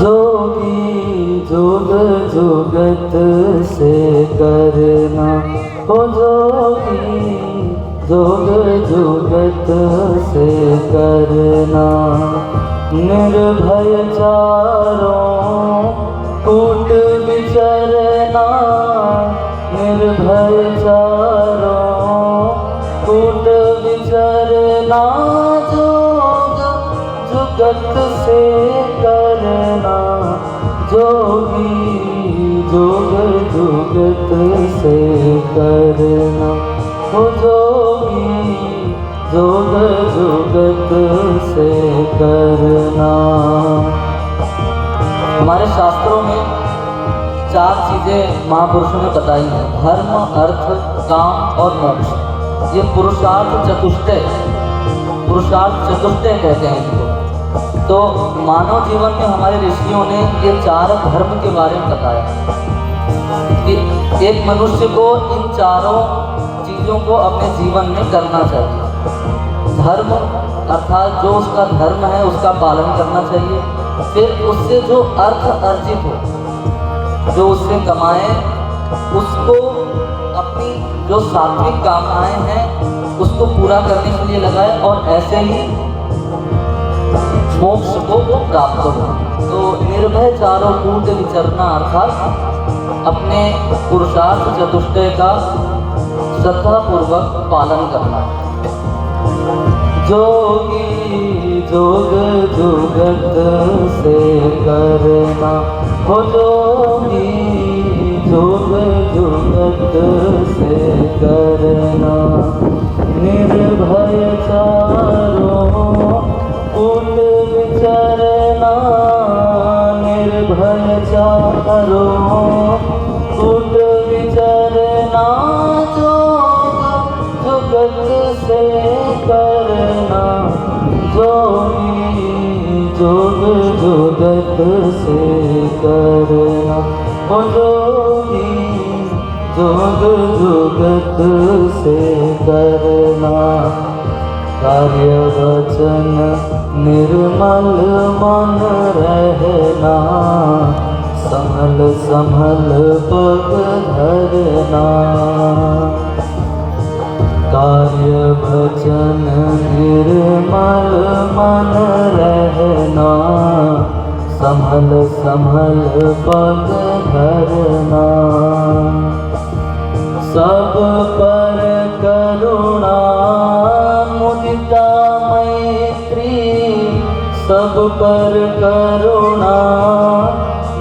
जोगी जोग जुगत से करना, हो जोगी जोग जुगत से करना। निर्भय चारों कूट विचरना, निर्भय चारों कूट विचरना। जोग जुगत से करना, जोगी जोग जुगत से करना, हो जोगी जोग जुगत से करना। हमारे शास्त्रों में 4 चीज़ें महापुरुषों ने बताई हैं: धर्म, अर्थ, काम और मोक्ष। ये पुरुषार्थ चतुष्टय कहते हैं इनको। तो मानव जीवन में हमारे ऋषियों ने ये 4 धर्म के बारे में बताया कि एक मनुष्य को इन 4 चीज़ों को अपने जीवन में करना चाहिए। धर्म अर्थात जो उसका धर्म है उसका पालन करना चाहिए। फिर उससे जो अर्थ अर्जित हो, जो उससे कमाए, उसको अपनी जो सात्विक कामनाएं हैं उसको पूरा करने के लिए लगाए और ऐसे ही मोक्ष को प्राप्त हो। तो निर्भय चारों कूट विचरना अर्थात अपने पुरुषार्थ चतुष्टय का श्रद्धापूर्वक पालन करना। जोगी जोग जुगत से करना, हो जोगी जोग जुगत से करना। निर्भय चारों कूट विचरना, निर्भय चारों कूट विचरना। जोग जुगत से करना, जोगी जोग जुगत से करना, हो जोगी जुग जुगत से करना, कार्य वचन निर्मल मन रहना, संभल संभल पग धरना। कार्य वचन निर्मल मन रहना, संभल संभल पग धरना। सब पर करुणा मुदिता मैत्री, सब पर करुणा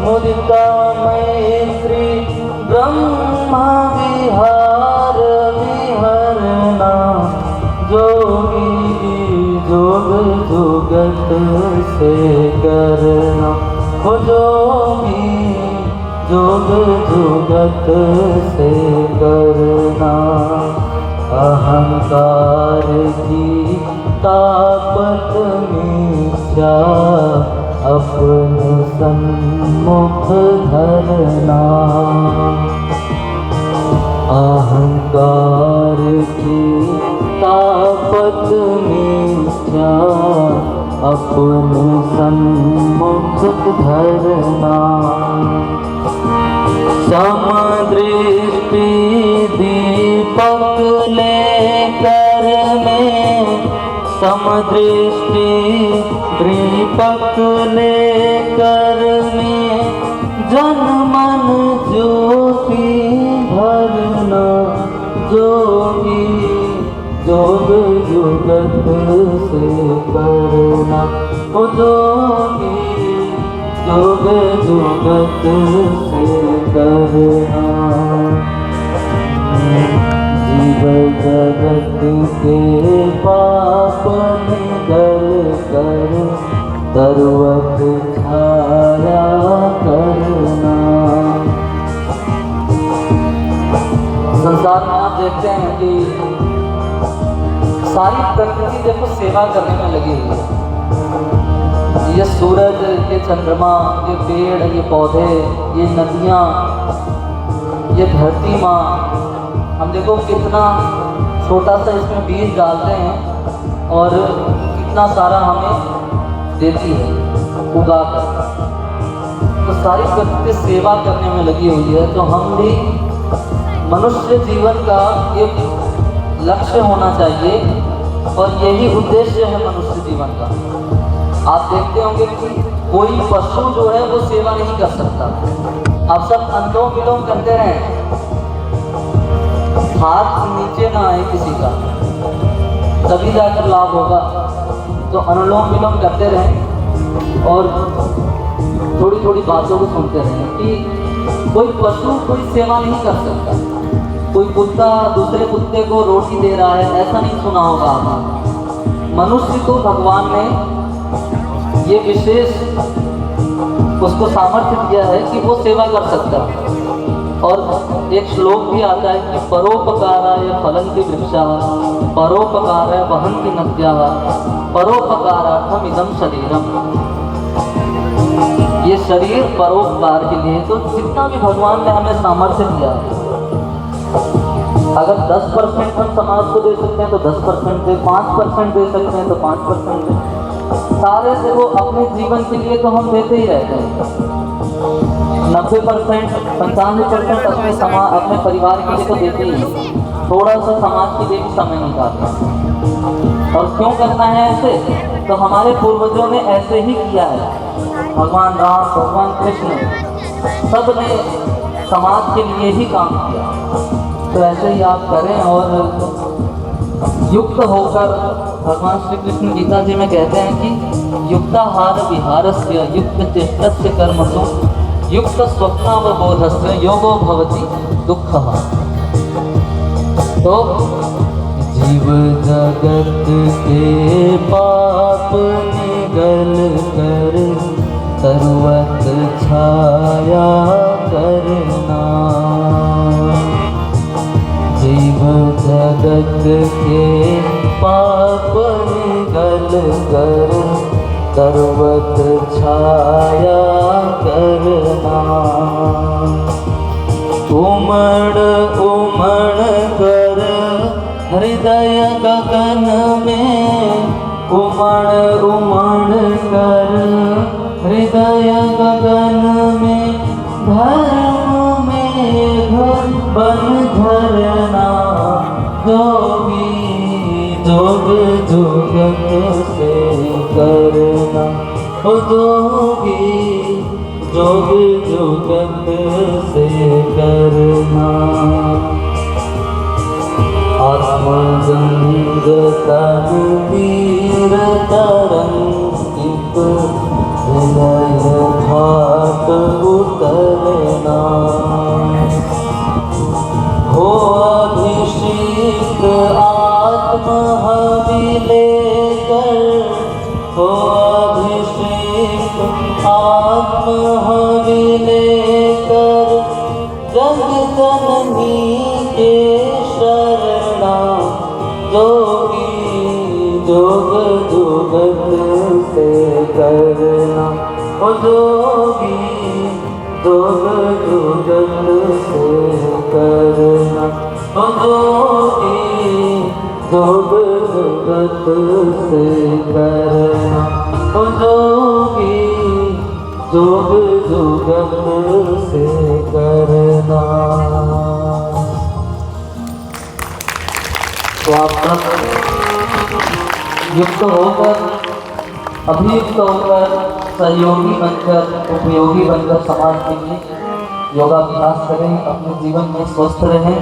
मुदिता मैत्री, ब्रह्मा विहार विहरना, जोगी जोग जुगत से करना, हो जोगी जोग जुगत से करना। अहंकार की ताकत मिथ्या, अपने सम्मुख धरना। अहंकार की ताकत मिथ्या, अपने सम्मुख धरना। समदृष्टि दीपक लेकर में, समदृष्टि दीपक लेकर में, जन मन ज्योति भरना, जोगी जोग जुगत से करना, ओ जोगी जोग जुगत से करना। जीव जगत के पाप निगल कर, सर्वत छाया करना। संसार में आप देखते हैं कि सारी प्रकृति देखो सेवा करने में लगी हुई है। ये सूरज, ये चंद्रमा, ये पेड़, ये पौधे, ये नदियाँ, ये धरती माँ, हम देखो कितना छोटा सा इसमें बीज डालते हैं और कितना सारा हमें देती है उगा कर। तो सारी प्रकृति सेवा करने में लगी हुई है। तो हम भी मनुष्य जीवन का एक लक्ष्य होना चाहिए और यही उद्देश्य है मनुष्य जीवन का। आप देखते होंगे कि कोई पशु जो है वो सेवा नहीं कर सकता। आप सब अनुलोम विलोम करते रहें, हाथ नीचे ना आए किसी का, तभी जाकर लाभ होगा। तो अनुलोम विलोम करते रहें और थोड़ी थोड़ी बातों को सुनते रहें कि कोई पशु कोई सेवा नहीं कर सकता। कोई कुत्ता दूसरे कुत्ते को रोटी दे रहा है, ऐसा नहीं सुना होगा आपने। मनुष्य को भगवान ने ये विशेष उसको सामर्थ्य दिया है कि वो सेवा कर सकता है। और एक श्लोक भी आता है कि परोपकाराय फलन्ति वृक्षाः, परोपकाराय वहन्ति नद्याः, परोपकारार्थम इदं शरीरम। ये शरीर परोपकार के लिए, तो जितना भी भगवान ने हमें सामर्थ्य दिया है, अगर 10% हम समाज को दे सकते हैं तो 10% दे, 5% दे सकते हैं तो 5% दे। सारे से वो अपने जीवन के लिए तो हम देते ही रहते हैं। 90%, 95% अपने समाज, अपने परिवार के लिए तो देते ही हैं। थोड़ा सा समाज के लिए भी समय निकालते हैं। और क्यों करना है ऐसे? तो हमारे पूर्वजों ने ऐसे ही किया है। भगवान राम, भगवान कृष्ण, सब ने समाज के लिए ही काम किया। तो ऐसे ही आप करें और युक्त होकर, भगवान श्री कृष्ण गीता जी में कहते हैं कि युक्ताहार विहारस्य युक्त चेष्टस्य कर्मसु युक्त स्वप्नावबोधस्य योगो भवति दुःखः। तो जीव जगत के पाप निगल कर सर्वत छाया करना। जीव जगत के पाप निगल कर सर्वत छाया करना। उमड़ गगन में धर्म में बन झरना जोगी जोग जुगत से करना ओ जोगी जोग जुगत से करना आत्मगंग तनवीर तरंगित हृदय घाट उतरना हो अभिषेक आत्म हवि लेकर हो अभिषेक आत्म हवि लेकर जग जननी के शरणा जोगी जोग जुगत से करना ओ जोगी जोग जुगत से करना ओ जोगी जोग जुगत से करना ओ जोगी जोग जुगत से करना। तो आप सब युक्त होकर अभियुक्त होकर सहयोगी बनकर उपयोगी बनकर समाज के लिए योगाभ्यास करें, अपने जीवन में स्वस्थ रहें,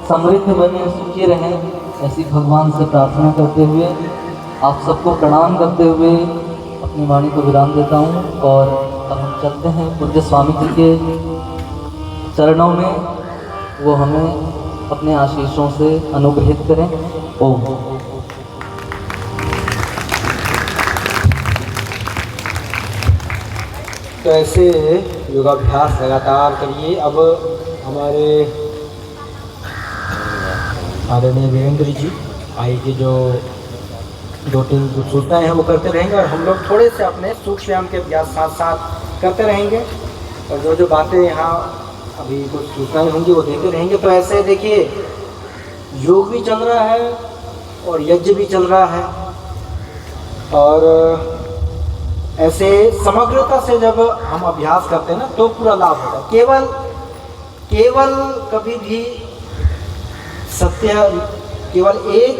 समृद्ध बने, सुखी रहें, ऐसी भगवान से प्रार्थना करते हुए आप सबको प्रणाम करते हुए अपनी वाणी को विराम देता हूँ। और अब हम चलते हैं पूज्य स्वामी जी के चरणों में, वो हमें अपने आशीषों से अनुग्रहित करें। ओम। तो ऐसे योगाभ्यास लगातार करिए। अब हमारे आदरणीय वीरेंद्र जी आएगी, जो 2-3 सूचनाएं हैं वो करते रहेंगे और हम लोग थोड़े से अपने सूक्ष्म व्यायाम के अभ्यास साथ साथ करते रहेंगे और जो बातें यहाँ अभी कुछ सूचनाएं होंगी वो देते रहेंगे। तो ऐसे देखिए, योग भी चल रहा है और यज्ञ भी चल रहा है और ऐसे समग्रता से जब हम अभ्यास करते हैं ना तो पूरा लाभ होता है। केवल कभी भी सत्य केवल एक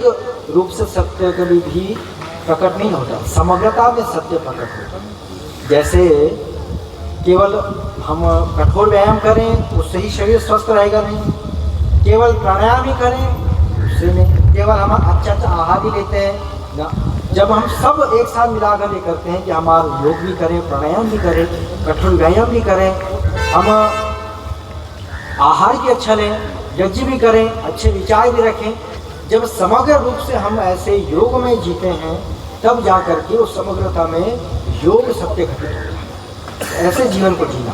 रूप से सत्य कभी भी प्रकट नहीं होता, समग्रता में सत्य प्रकट होता है। जैसे केवल हम कठोर व्यायाम करें उससे ही शरीर स्वस्थ रहेगा नहीं, केवल प्राणायाम ही करें उससे नहीं, केवल हम अच्छा आहार ही लेते हैं ना। जब हम सब एक साथ मिलाकर ये करते हैं कि हमारा योग भी करें, प्राणायाम भी करें, कठोर व्यायाम भी करें, हम आहार भी अच्छा लें, यज्ञ भी करें, अच्छे विचार भी रखें, जब समग्र रूप से हम ऐसे योग में जीते हैं तब जा कर के उस समग्रता में योग सत्य घटित होता है। ऐसे जीवन को जीना।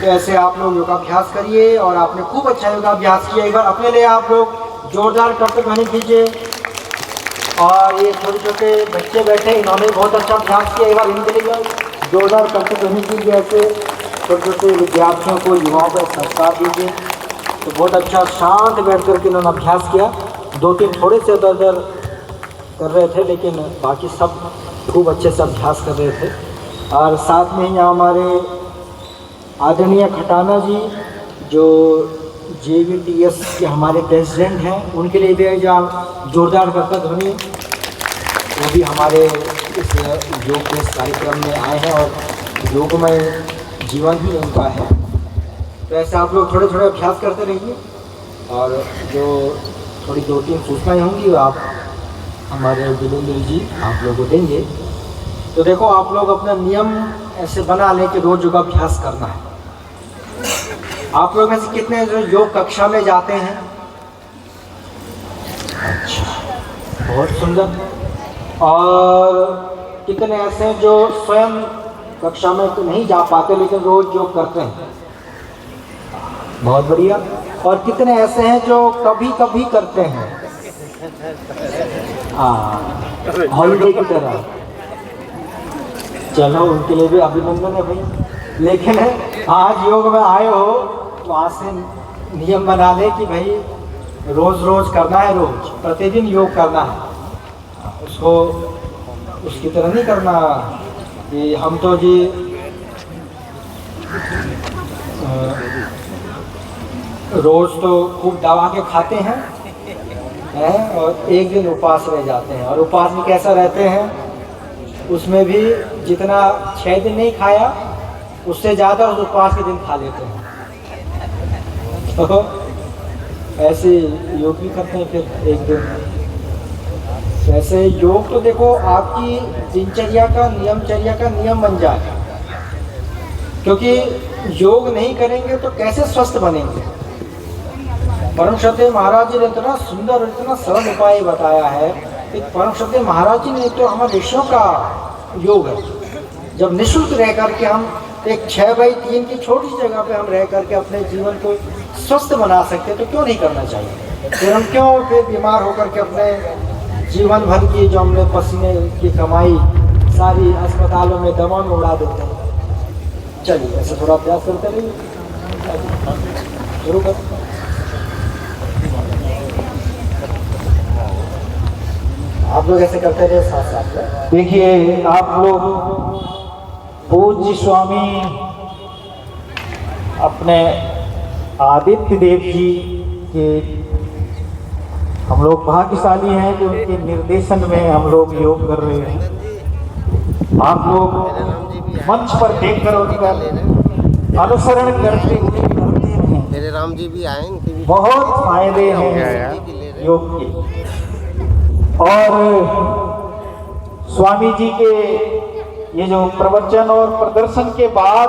तो ऐसे आप लोग योगाभ्यास करिए और आपने खूब अच्छा योगाभ्यास किया। एक बार अपने लिए आप लोग जोरदार करतब ध्वनि कीजिए। और ये छोटे छोटे बच्चे बैठे, इन्होंने बहुत अच्छा अभ्यास किया। एक बार इनके लिए जोरदार करतब ध्वनि कीजिए। ऐसे छोटे छोटे विद्यार्थियों को, युवाओं को संस्कार दीजिए। तो बहुत अच्छा शांत बैठ करके इन्होंने अभ्यास किया। 2-3 थोड़े से इधर कर रहे थे, लेकिन बाकी सब खूब अच्छे से अभ्यास कर रहे थे। और साथ में यहाँ हमारे आदरणीय खटाना जी जो JVTS के हमारे प्रेसिडेंट हैं, उनके लिए भी जोरदार करतब ध्वनि। वो भी हमारे इस योग के इस कार्यक्रम में आए हैं और योग में जीवन ही उनका है। तो ऐसे आप लोग थोड़े थोड़े अभ्यास करते रहिए और जो थोड़ी 2-3 सूचनाएँ होंगी वो आप हमारे वीरेंद्र जी आप लोगों को देंगे। तो देखो, आप लोग अपना नियम ऐसे बना लें कि रोज योगाभ्यास करना है। आप लोग में से कितने जो योग कक्षा में जाते हैं? अच्छा, बहुत सुंदर। और कितने ऐसे हैं जो स्वयं कक्षा में तो नहीं जा पाते लेकिन रोज योग करते हैं? बहुत बढ़िया। और कितने ऐसे हैं जो कभी कभी करते हैं? हॉलीडे की तरह। चलो, उनके लिए भी अभिनंदन है भाई। लेकिन आज योग में आए हो तो आज से नियम बना ले कि भाई रोज रोज करना है, रोज प्रतिदिन योग करना है। उसको उसकी तरह नहीं करना कि हम तो जी रोज़ तो खूब दबा के खाते हैं और एक दिन उपवास रह जाते हैं। और उपवास में कैसा रहते हैं, उसमें भी जितना 6 दिन नहीं खाया उससे ज़्यादा उस उपवास के दिन खा लेते हैं। तो ऐसे योग भी करते हैं फिर एक दिन। वैसे योग तो देखो आपकी दिनचर्या का नियम बन जाए, क्योंकि योग नहीं करेंगे तो कैसे स्वस्थ बनेंगे। परम श्रद्धेय महाराज जी ने इतना सुंदर और इतना सरल उपाय बताया है कि परम श्रद्धेय महाराज जी ने तो हमारे ऋषियों का योग है। जब निःशुल्क रह करके हम एक 6x3 की छोटी सी जगह पे हम रह करके अपने जीवन को स्वस्थ बना सकते तो क्यों नहीं करना चाहिए। फिर हम क्यों फिर बीमार होकर के अपने जीवन भर की जो हमने पसीने की कमाई सारी अस्पतालों में दवा में उड़ा देते हैं। चलिए ऐसे थोड़ा अभ्यास करते रहिए, शुरू कर। आप लोग ऐसे करते रहे साथ साथ। देखिए आप लोग पूज्य स्वामी अपने आदित्य देव जी के हम लोग भाग्यशाली हैं कि उनके निर्देशन में हम लोग योग कर रहे हैं। आप लोग मंच पर देखकर उनका अनुसरण करते हैं। मेरे राम जी भी आए, बहुत फायदे हैं योग के। और स्वामी जी के ये जो प्रवचन और प्रदर्शन के बाद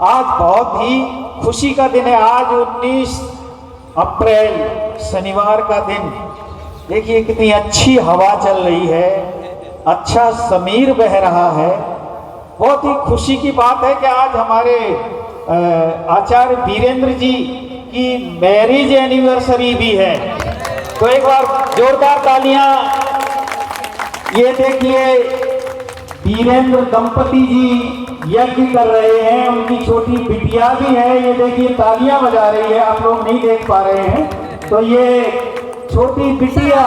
आज बहुत ही खुशी का दिन है। आज 19 अप्रैल शनिवार का दिन। देखिए कितनी अच्छी हवा चल रही है, अच्छा समीर बह रहा है। बहुत ही खुशी की बात है कि आज हमारे आचार्य वीरेंद्र जी की मैरिज एनिवर्सरी भी है। तो एक बार जोरदार तालियां। ये देखिए वीरेंद्र दंपति जी यज्ञ कर रहे हैं, उनकी छोटी बिटिया भी है। ये देखिए तालियां बजा रही है, आप लोग नहीं देख पा रहे हैं। तो ये छोटी बिटिया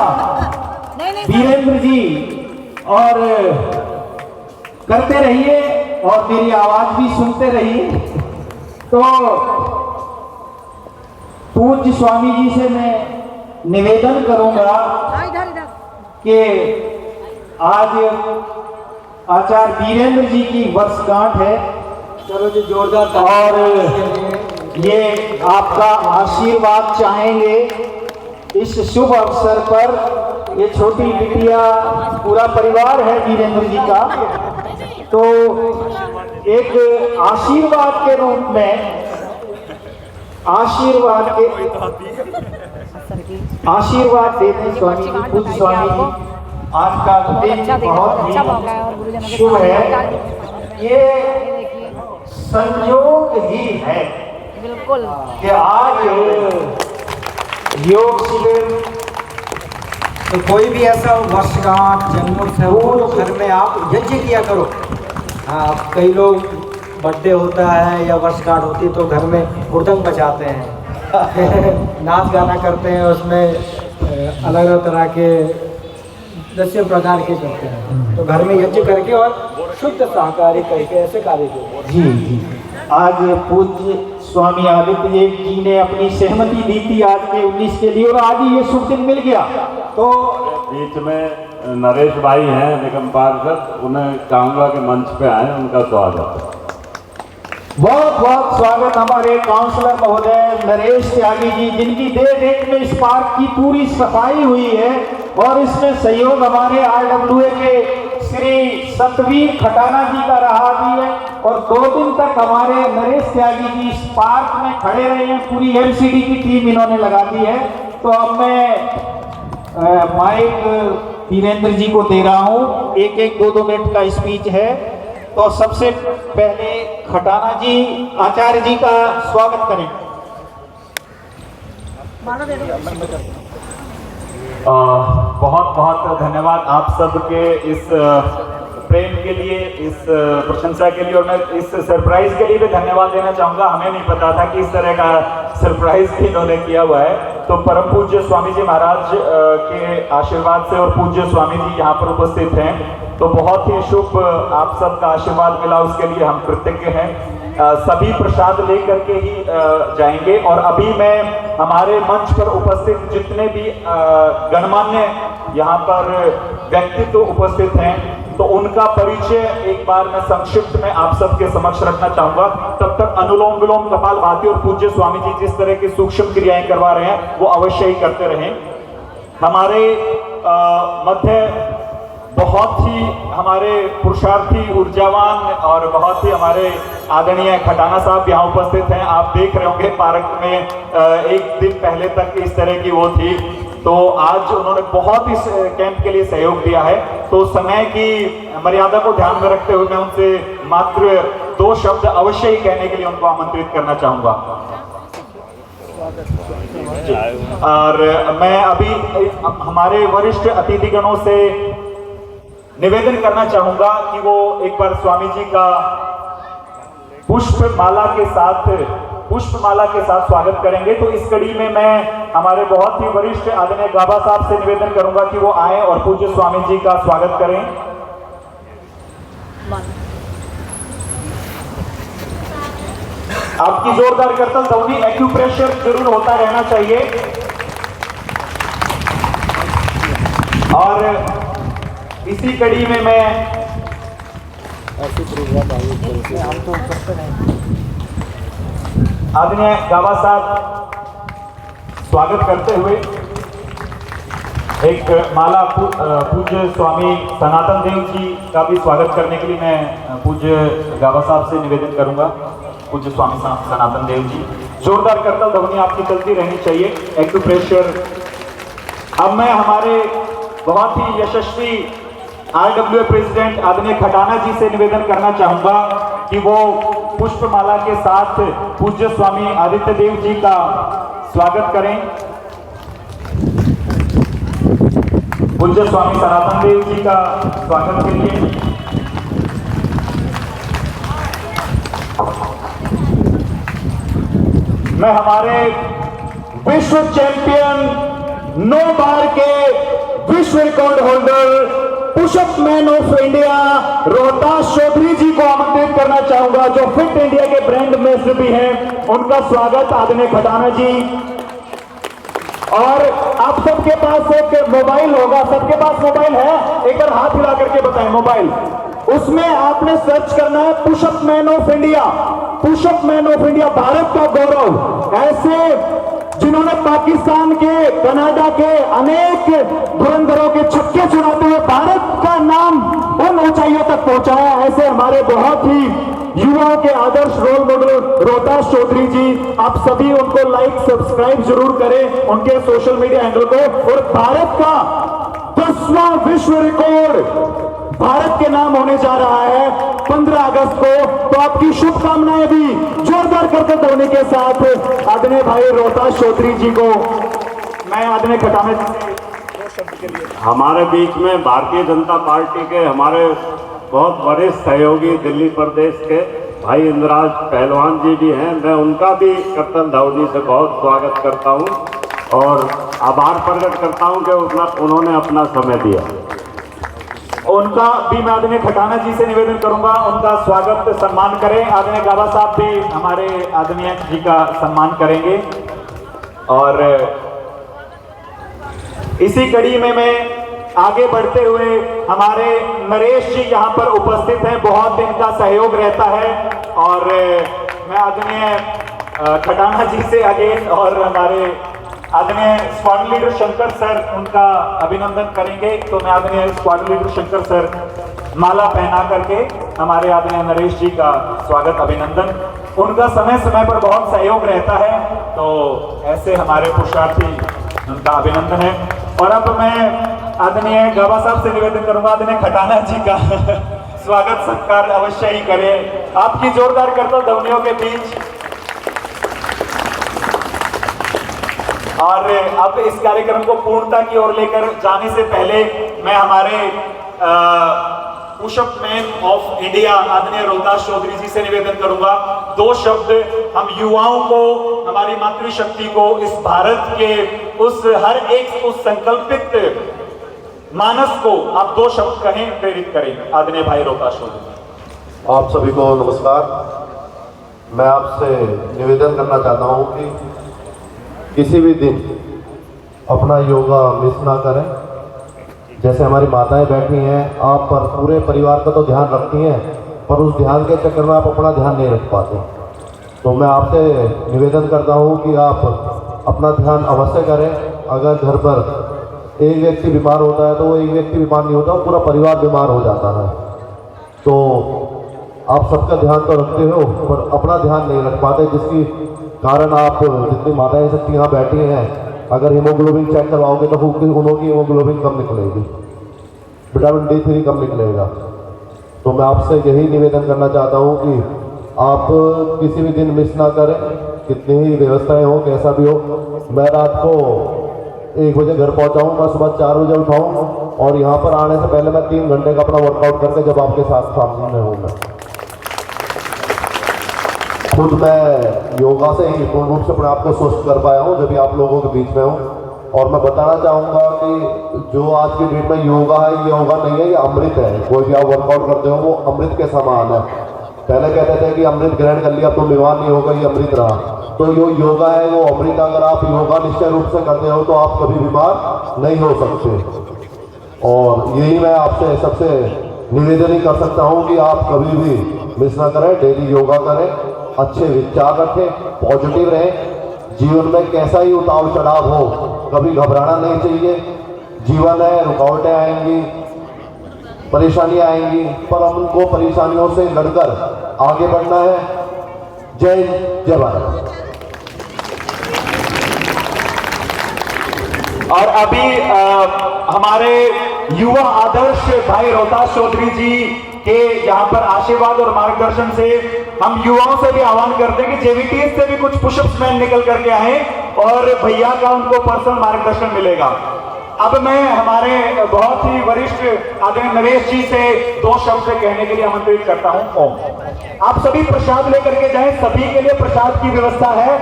वीरेंद्र जी, और करते रहिए और मेरी आवाज भी सुनते रहिए। तो पूज्य स्वामी जी से मैं निवेदन करूंगा कि आज आचार्य वीरेंद्र जी की वर्षगांठ है। चलो जी जोरदार। और ये आपका आशीर्वाद चाहेंगे इस शुभ अवसर पर। ये छोटी बिटिया पूरा परिवार है वीरेंद्र जी का, तो एक आशीर्वाद के रूप में आशीर्वाद देते स्वामी जी, पूज्य स्वामी जी। आज का दिन बहुत ही शुभ है। ये संयोग ही है बिल्कुल कि आज योग शिविर। तो कोई भी ऐसा वर्षगांठ जन्मोत्सव हो तो घर में आप यज्ञ किया करो। हाँ, कई लोग बर्थडे होता है या वर्षगांठ होती है तो घर में हुड़दंग बजाते हैं नाच गाना करते हैं, उसमें अलग अलग तरह के दृश्य प्रदान के करते हैं। तो घर में यज्ञ करके और शुद्ध शाकाहारी करके ऐसे कार्य करो। जी जी। आज पूज्य स्वामी आदित्य देव जी ने अपनी सहमति दी थी आज के 19 के लिए, और आज ही ये शुभ दिन मिल गया। तो बीच में नरेश भाई हैं निगम पार्षद, उन्हें चाहूंगा कि मंच पे आए, उनका स्वागत। बहुत बहुत स्वागत हमारे काउंसलर महोदय नरेश त्यागी जी, जिनकी देख में इस पार्क की पूरी सफाई हुई है और इसमें सहयोग हमारे RWA के श्री सतवीर खटाना जी का रहा भी है। और 2 दिन तक हमारे नरेश त्यागी जी इस पार्क में खड़े रहे हैं। पूरी MCD की टीम इन्होंने लगा दी है। तो अब मैं माइक वीरेंद्र जी को दे रहा हूँ। 1-2 मिनट का स्पीच है। तो सबसे पहले खटाना जी आचार्य जी का स्वागत करें। बहुत बहुत धन्यवाद आप सबके इस प्रेम के लिए, इस प्रशंसा के लिए, और मैं इस सरप्राइज के लिए भी धन्यवाद देना चाहूँगा। हमें नहीं पता था कि इस तरह का सरप्राइज भी इन्होंने किया हुआ है। तो परम पूज्य स्वामी जी महाराज के आशीर्वाद से और पूज्य स्वामी जी यहाँ पर उपस्थित हैं, तो बहुत ही शुभ आप सबका आशीर्वाद मिला, उसके लिए हम कृतज्ञ हैं। सभी प्रसाद लेकर के ही जाएंगे। और अभी मैं हमारे मंच पर उपस्थित जितने भी गणमान्य यहाँ पर व्यक्तित्व उपस्थित हैं, तो उनका परिचय एक बार मैं संक्षिप्त में आप सबके समक्ष रखना चाहूंगा। तब तक अनुलोम विलोम, कपालभाति और पूज्य स्वामी जी जिस तरह की सूक्ष्म क्रियाएं करवा रहे हैं वो अवश्य ही करते रहें। हमारे मध्य बहुत ही हमारे पुरुषार्थी, ऊर्जावान और बहुत ही हमारे आदरणीय खटाना साहब यहाँ उपस्थित हैं। आप देख रहे होंगे पार्क में एक दिन पहले तक इस तरह की वो थी, तो आज उन्होंने बहुत इस कैंप के लिए सहयोग दिया है। तो समय की मर्यादा को ध्यान में रखते हुए मैं उनसे मात्र 2 शब्द अवश्य ही कहने के लिए उनको आमंत्रित करना चाहूंगा। और मैं अभी हमारे वरिष्ठ अतिथिगणों से निवेदन करना चाहूंगा कि वो एक बार स्वामी जी का पुष्पमाला के साथ स्वागत करेंगे। तो इस कड़ी में मैं हमारे बहुत ही वरिष्ठ आदरणीय गाबा साहब से निवेदन करूंगा कि वो आए और पूज्य स्वामी जी का स्वागत करें। आपकी जोरदार करतल ध्वनि, एक्यूप्रेशर जरूर होता रहना चाहिए। और इसी कड़ी में मैं आदरणीय गाबा साहब स्वागत करते हुए एक माला पूज्य स्वामी सनातन देव जी का भी स्वागत करने के लिए मैं पूज्य गाबा साहब से निवेदन करूंगा। पूज्य स्वामी सनातन देव जी, जोरदार करतल ध्वनि आपकी चलती रहनी चाहिए, एक्यूप्रेशर। अब मैं हमारे बहुत ही यशस्वी RWA प्रेसिडेंट आदरणीय खटाना जी से निवेदन करना चाहूंगा कि वो पुष्पमाला के साथ पूज्य स्वामी आदित्य देव जी का स्वागत करें। पूज्य स्वामी सनातन देव जी का स्वागत के लिए मैं हमारे विश्व चैंपियन 9 बार के विश्व record holder, pushup man of India Rohtas Chaudhary ji को आमंत्रित करना चाहूंगा, जो फिट इंडिया के ब्रांड एम्बेसडर भी हैं। उनका स्वागत आदरणीय खटाना जी। और आप सबके पास एक मोबाइल होगा, सबके पास मोबाइल है? एक बार हाथ हिला करके बताएं मोबाइल। उसमें आपने सर्च करना है pushup man of India, pushup man of India, Bharat का गौरव। ऐसे जिन्होंने पाकिस्तान के, कनाडा के अनेक धुरंधरों के छक्के चुनाते हुए भारत का नाम उन ऊंचाइयों तक पहुंचाया, ऐसे हमारे बहुत ही युवाओं के आदर्श रोल मॉडल रोहतास चौधरी जी। आप सभी उनको लाइक सब्सक्राइब जरूर करें, उनके सोशल मीडिया हैंडल को। और भारत का 10वां विश्व रिकॉर्ड भारत के नाम होने जा रहा है 15 अगस्त को। तो आपकी शुभकामनाएं भी जोरदार करते ध्वनि के साथ आदरणीय भाई रोहतास चौधरी जी को मैं आदरणीय खटाना जी से 2 शब्द के लिए। हमारे बीच में भारतीय जनता पार्टी के हमारे बहुत वरिष्ठ सहयोगी दिल्ली प्रदेश के भाई इंद्राज पहलवान जी भी हैं। मैं उनका भी कर्तन ध्वनि से बहुत स्वागत करता हूं और आभार प्रकट करता हूं कि उन्होंने अपना समय दिया। उनका भी मैं आदरणीय खटाना जी से निवेदन करूंगा, उनका स्वागत सम्मान करें। आदरणीय गाबा साहब भी हमारे आदरणीय जी का सम्मान करेंगे। और इसी कड़ी में मैं आगे बढ़ते हुए हमारे नरेश जी यहाँ पर उपस्थित हैं, बहुत इनका सहयोग रहता है। और मैं आदरणीय खटाना जी से आगे और हमारे आदरणीय स्क्वाड लीडर शंकर सर, उनका अभिनंदन करेंगे। तो मैं आदरणीय स्क्वाड लीडर शंकर सर माला पहना करके हमारे आदरणीय नरेश जी का स्वागत, अभिनंदन। उनका समय समय पर बहुत सहयोग रहता है, तो ऐसे हमारे पुरुषार्थी, उनका अभिनंदन है। और अब मैं आदरणीय गाबा साहब से निवेदन करूंगा, आदरणीय खटाना जी का स्वागत सत्कार अवश्य ही करें। आपकी जोरदार करतल ध्वनियों के बीच। और अब इस कार्यक्रम को पूर्णता की ओर लेकर जाने से पहले मैं हमारे पुशअप मैन ऑफ इंडिया आदरणीय रोहतास चौधरी जी से निवेदन करूंगा, 2 शब्द हम युवाओं को, हमारी मातृशक्ति को, इस भारत के उस हर एक उस संकल्पित मानस को आप 2 शब्द कहें, प्रेरित करें। आदरणीय भाई रोहतास चौधरी। आप सभी को नमस्कार। मैं आपसे निवेदन करना चाहता हूँ कि किसी भी दिन अपना योगा मिस ना करें। जैसे हमारी माताएं बैठी हैं, आप पर पूरे परिवार का तो ध्यान रखती हैं, पर उस ध्यान के चक्कर में आप अपना ध्यान नहीं रख पाते। तो मैं आपसे निवेदन करता हूँ कि आप अपना ध्यान अवश्य करें। अगर घर पर एक व्यक्ति बीमार होता है तो वो एक व्यक्ति बीमार नहीं होता, पूरा परिवार बीमार हो जाता है। तो आप सबका ध्यान तो रखते हो पर अपना ध्यान नहीं रख पाते, जिसकी कारण आप जितनी माताएं शक्ति यहाँ बैठी हैं, अगर हीमोग्लोबिन चेक करवाओगे तो उनकी हीमोग्लोबिन कम निकलेगी, विटामिन D3 कम निकलेगा। तो मैं आपसे यही निवेदन करना चाहता हूँ कि आप किसी भी दिन मिस ना करें, कितनी ही व्यवस्थाएं हो, कैसा भी हो। मैं रात को 1 बजे घर पहुँचा हूँ, मैं सुबह 4 बजे उठाऊँ और यहाँ पर आने से पहले मैं 3 घंटे का अपना वर्कआउट करके जब आपके साथ सामने में हूँ, मैं खुद मैं योगा से ही पूर्ण रूप से अपने आप को स्वस्थ कर पाया हूँ जब भी आप लोगों के बीच में हूँ। और मैं बताना चाहूँगा कि जो आज की डेट में योगा है, ये योगा नहीं है, ये अमृत है। कोई भी आप वर्कआउट करते हो वो अमृत के समान है। पहले कहते थे कि अमृत ग्रहण कर लिया तो बीमार नहीं होगा, ये अमृत रहा। तो जो योगा है वो अमृत। अगर आप योगा निश्चय रूप से करते हो तो आप कभी बीमार नहीं हो सकते। और यही मैं आपसे सबसे निवेदन ही कर सकता हूँ कि आप कभी भी मिस ना करें, डेली योगा करें, अच्छे विचार रखें, पॉजिटिव रहें। जीवन में कैसा ही उतार चढ़ाव हो, कभी घबराना नहीं चाहिए। जीवन है, रुकावटें आएंगी, परेशानियां आएंगी, पर हम उनको परेशानियों से लड़कर आगे बढ़ना है। जय जय भारत। और अभी हमारे युवा आदर्श भाई रोहतास चौधरी जी के यहाँ पर आशीर्वाद और मार्गदर्शन से हम युवाओं से भी आह्वान करते हैं कि जेवीटीएस से भी कुछ पुशअप्स मैन निकल करके आए और भैया का उनको पर्सनल मार्गदर्शन मिलेगा। अब मैं हमारे बहुत ही वरिष्ठ आदरणीय नरेश जी से 2 शब्द कहने के लिए आमंत्रित करता हूं। ओम। आप सभी प्रसाद लेकर के जाएं, सभी के लिए प्रसाद की व्यवस्था है।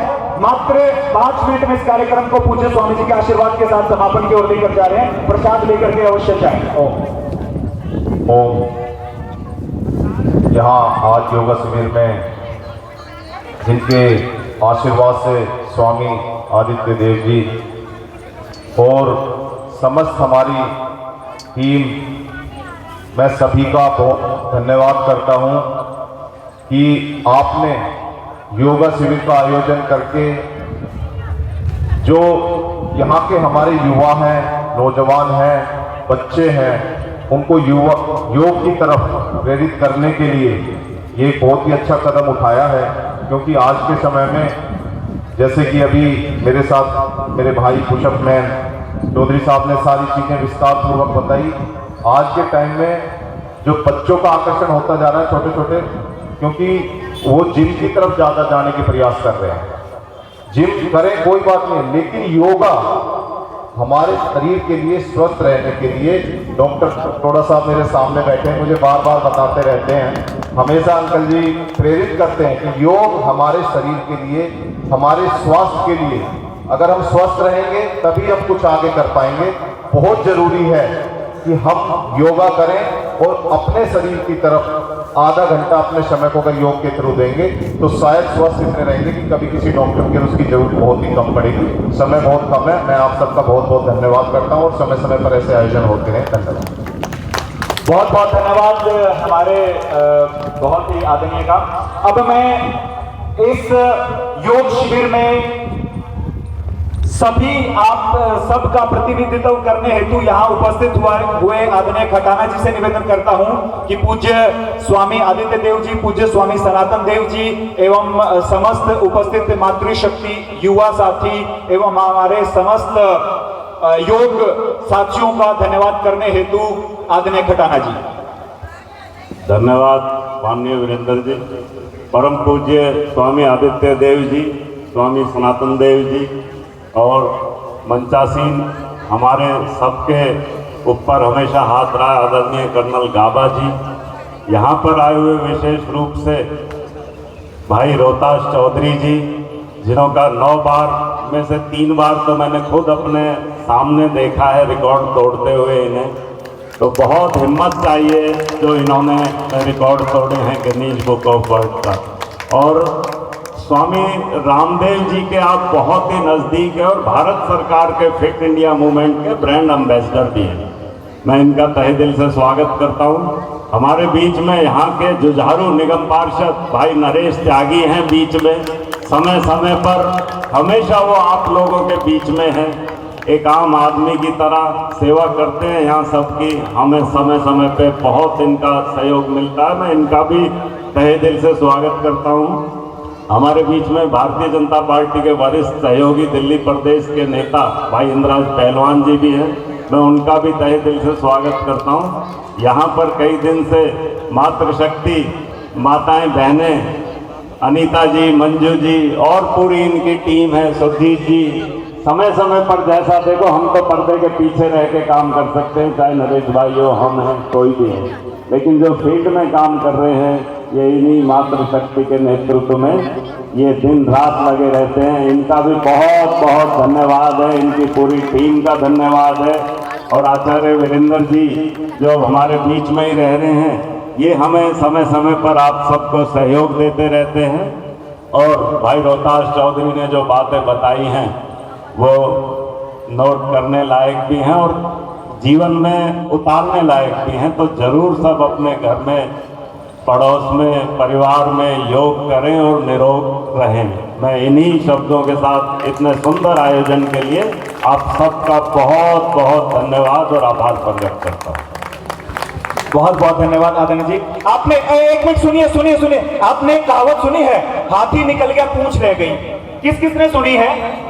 मात्र 5 मिनट में इस कार्यक्रम को पूज्य स्वामी जी के आशीर्वाद के साथ समापन की ओर लेकर जा रहे हैं। प्रसाद लेकर के अवश्य जाएं। ओम। ओम। यहाँ आज योगा शिविर में जिनके आशीर्वाद से स्वामी आदित्य देव जी और समस्त हमारी टीम, मैं सभी का बहुत धन्यवाद करता हूँ कि आपने योगा शिविर का आयोजन करके जो यहाँ के हमारे युवा हैं, नौजवान हैं, बच्चे हैं, उनको योग की तरफ प्रेरित करने के लिए ये बहुत ही अच्छा कदम उठाया है। क्योंकि आज के समय में जैसे कि अभी मेरे साथ मेरे भाई पुशअप मैन चौधरी साहब ने सारी चीज़ें विस्तार पूर्वक बताई। आज के टाइम में जो बच्चों का आकर्षण होता जा रहा है, छोटे छोटे, क्योंकि वो जिम की तरफ ज़्यादा जाने के प्रयास कर रहे हैं। जिम करें कोई बात नहीं, लेकिन योगा हमारे शरीर के लिए, स्वस्थ रहने के लिए, डॉक्टर टोडा साहब मेरे सामने बैठे हैं, मुझे बार बार बताते रहते हैं, हमेशा अंकल जी प्रेरित करते हैं कि योग हमारे शरीर के लिए, हमारे स्वास्थ्य के लिए, अगर हम स्वस्थ रहेंगे तभी हम कुछ आगे कर पाएंगे। बहुत जरूरी है कि हम योगा करें और अपने शरीर की तरफ आधा घंटा अपने समय को अगर योग के थ्रू देंगे तो शायद स्वस्थ इतने रहेंगे कि कभी किसी डॉक्टर की उसकी जरूरत बहुत ही कम पड़ेगी। समय बहुत कम है। मैं आप सबका बहुत बहुत धन्यवाद करता हूँ और समय समय पर ऐसे आयोजन होते हैं। धन्यवाद। बहुत बहुत धन्यवाद हमारे बहुत ही आदरणीय का। अब मैं इस योग शिविर में सभी आप सबका प्रतिनिधित्व करने हेतु यहाँ उपस्थित हुए आदरणीय खटाना जी से निवेदन करता हूँ कि पूज्य स्वामी आदित्य देव जी, पूज्य स्वामी सनातन देव जी एवं समस्त उपस्थित मातृशक्ति युवा साथी एवं हमारे समस्त योग साथियों का धन्यवाद करने हेतु आदरणीय खटाना जी। धन्यवाद माननीय वीरेंद्र जी। परम पूज्य स्वामी आदित्य देव जी, स्वामी सनातन देव जी और मंचासीन हमारे सबके ऊपर हमेशा हाथ रहा आदरणीय कर्नल गाबा जी, यहाँ पर आए हुए विशेष रूप से भाई रोहतास चौधरी जी, जिन्हों का 9 बार में से 3 बार तो मैंने खुद अपने सामने देखा है रिकॉर्ड तोड़ते हुए इन्हें, तो बहुत हिम्मत चाहिए जो इन्होंने रिकॉर्ड तोड़े हैं गिनीज बुक ऑफ वर्ल्ड का। और स्वामी रामदेव जी के आप बहुत ही नज़दीक हैं और भारत सरकार के फिट इंडिया मूवमेंट के ब्रांड एम्बेसडर भी हैं। मैं इनका तहे दिल से स्वागत करता हूँ। हमारे बीच में यहाँ के जुझारू निगम पार्षद भाई नरेश त्यागी हैं बीच में, समय समय पर हमेशा वो आप लोगों के बीच में हैं, एक आम आदमी की तरह सेवा करते हैं यहाँ सबकी। हमें समय समय पे बहुत इनका सहयोग मिलता है, मैं इनका भी तहे दिल से स्वागत करता हूँ। हमारे बीच में भारतीय जनता पार्टी के वरिष्ठ सहयोगी दिल्ली प्रदेश के नेता भाई इंद्राज पहलवान जी भी हैं, मैं उनका भी तहे दिल से स्वागत करता हूँ। यहाँ पर कई दिन से मातृशक्ति माताएं बहनें अनीता जी, मंजू जी और पूरी इनकी टीम है, सुधीर जी, समय समय पर जैसा देखो हम तो पर्दे के पीछे रह के काम कर सकते हैं, चाहे नरेश भाई हो, हम हैं, कोई भी है, लेकिन जो फील्ड में काम कर रहे हैं ये इन्हीं मातृशक्ति के नेतृत्व में ये दिन रात लगे रहते हैं। इनका भी बहुत बहुत धन्यवाद है, इनकी पूरी टीम का धन्यवाद है। और आचार्य वीरेंद्र जी जो हमारे बीच में ही रह रहे हैं, ये हमें समय समय पर आप सबको सहयोग देते रहते हैं। और भाई रोहतास चौधरी ने जो बातें बताई हैं वो नोट करने लायक भी हैं और जीवन में उतारने लायक भी हैं, तो ज़रूर सब अपने घर में, पड़ोस में, परिवार में योग करें और निरोग रहें। मैं इन्हीं शब्दों के साथ इतने सुंदर आयोजन के लिए आप सबका बहुत बहुत धन्यवाद और आभार प्रकट करता हूँ। बहुत बहुत धन्यवाद आदरणीय जी। आपने एक मिनट सुनिए सुनिए सुनिए, आपने एक कहावत सुनी है, हाथी निकल गया पूंछ रह गई। किस किसने सुनी है?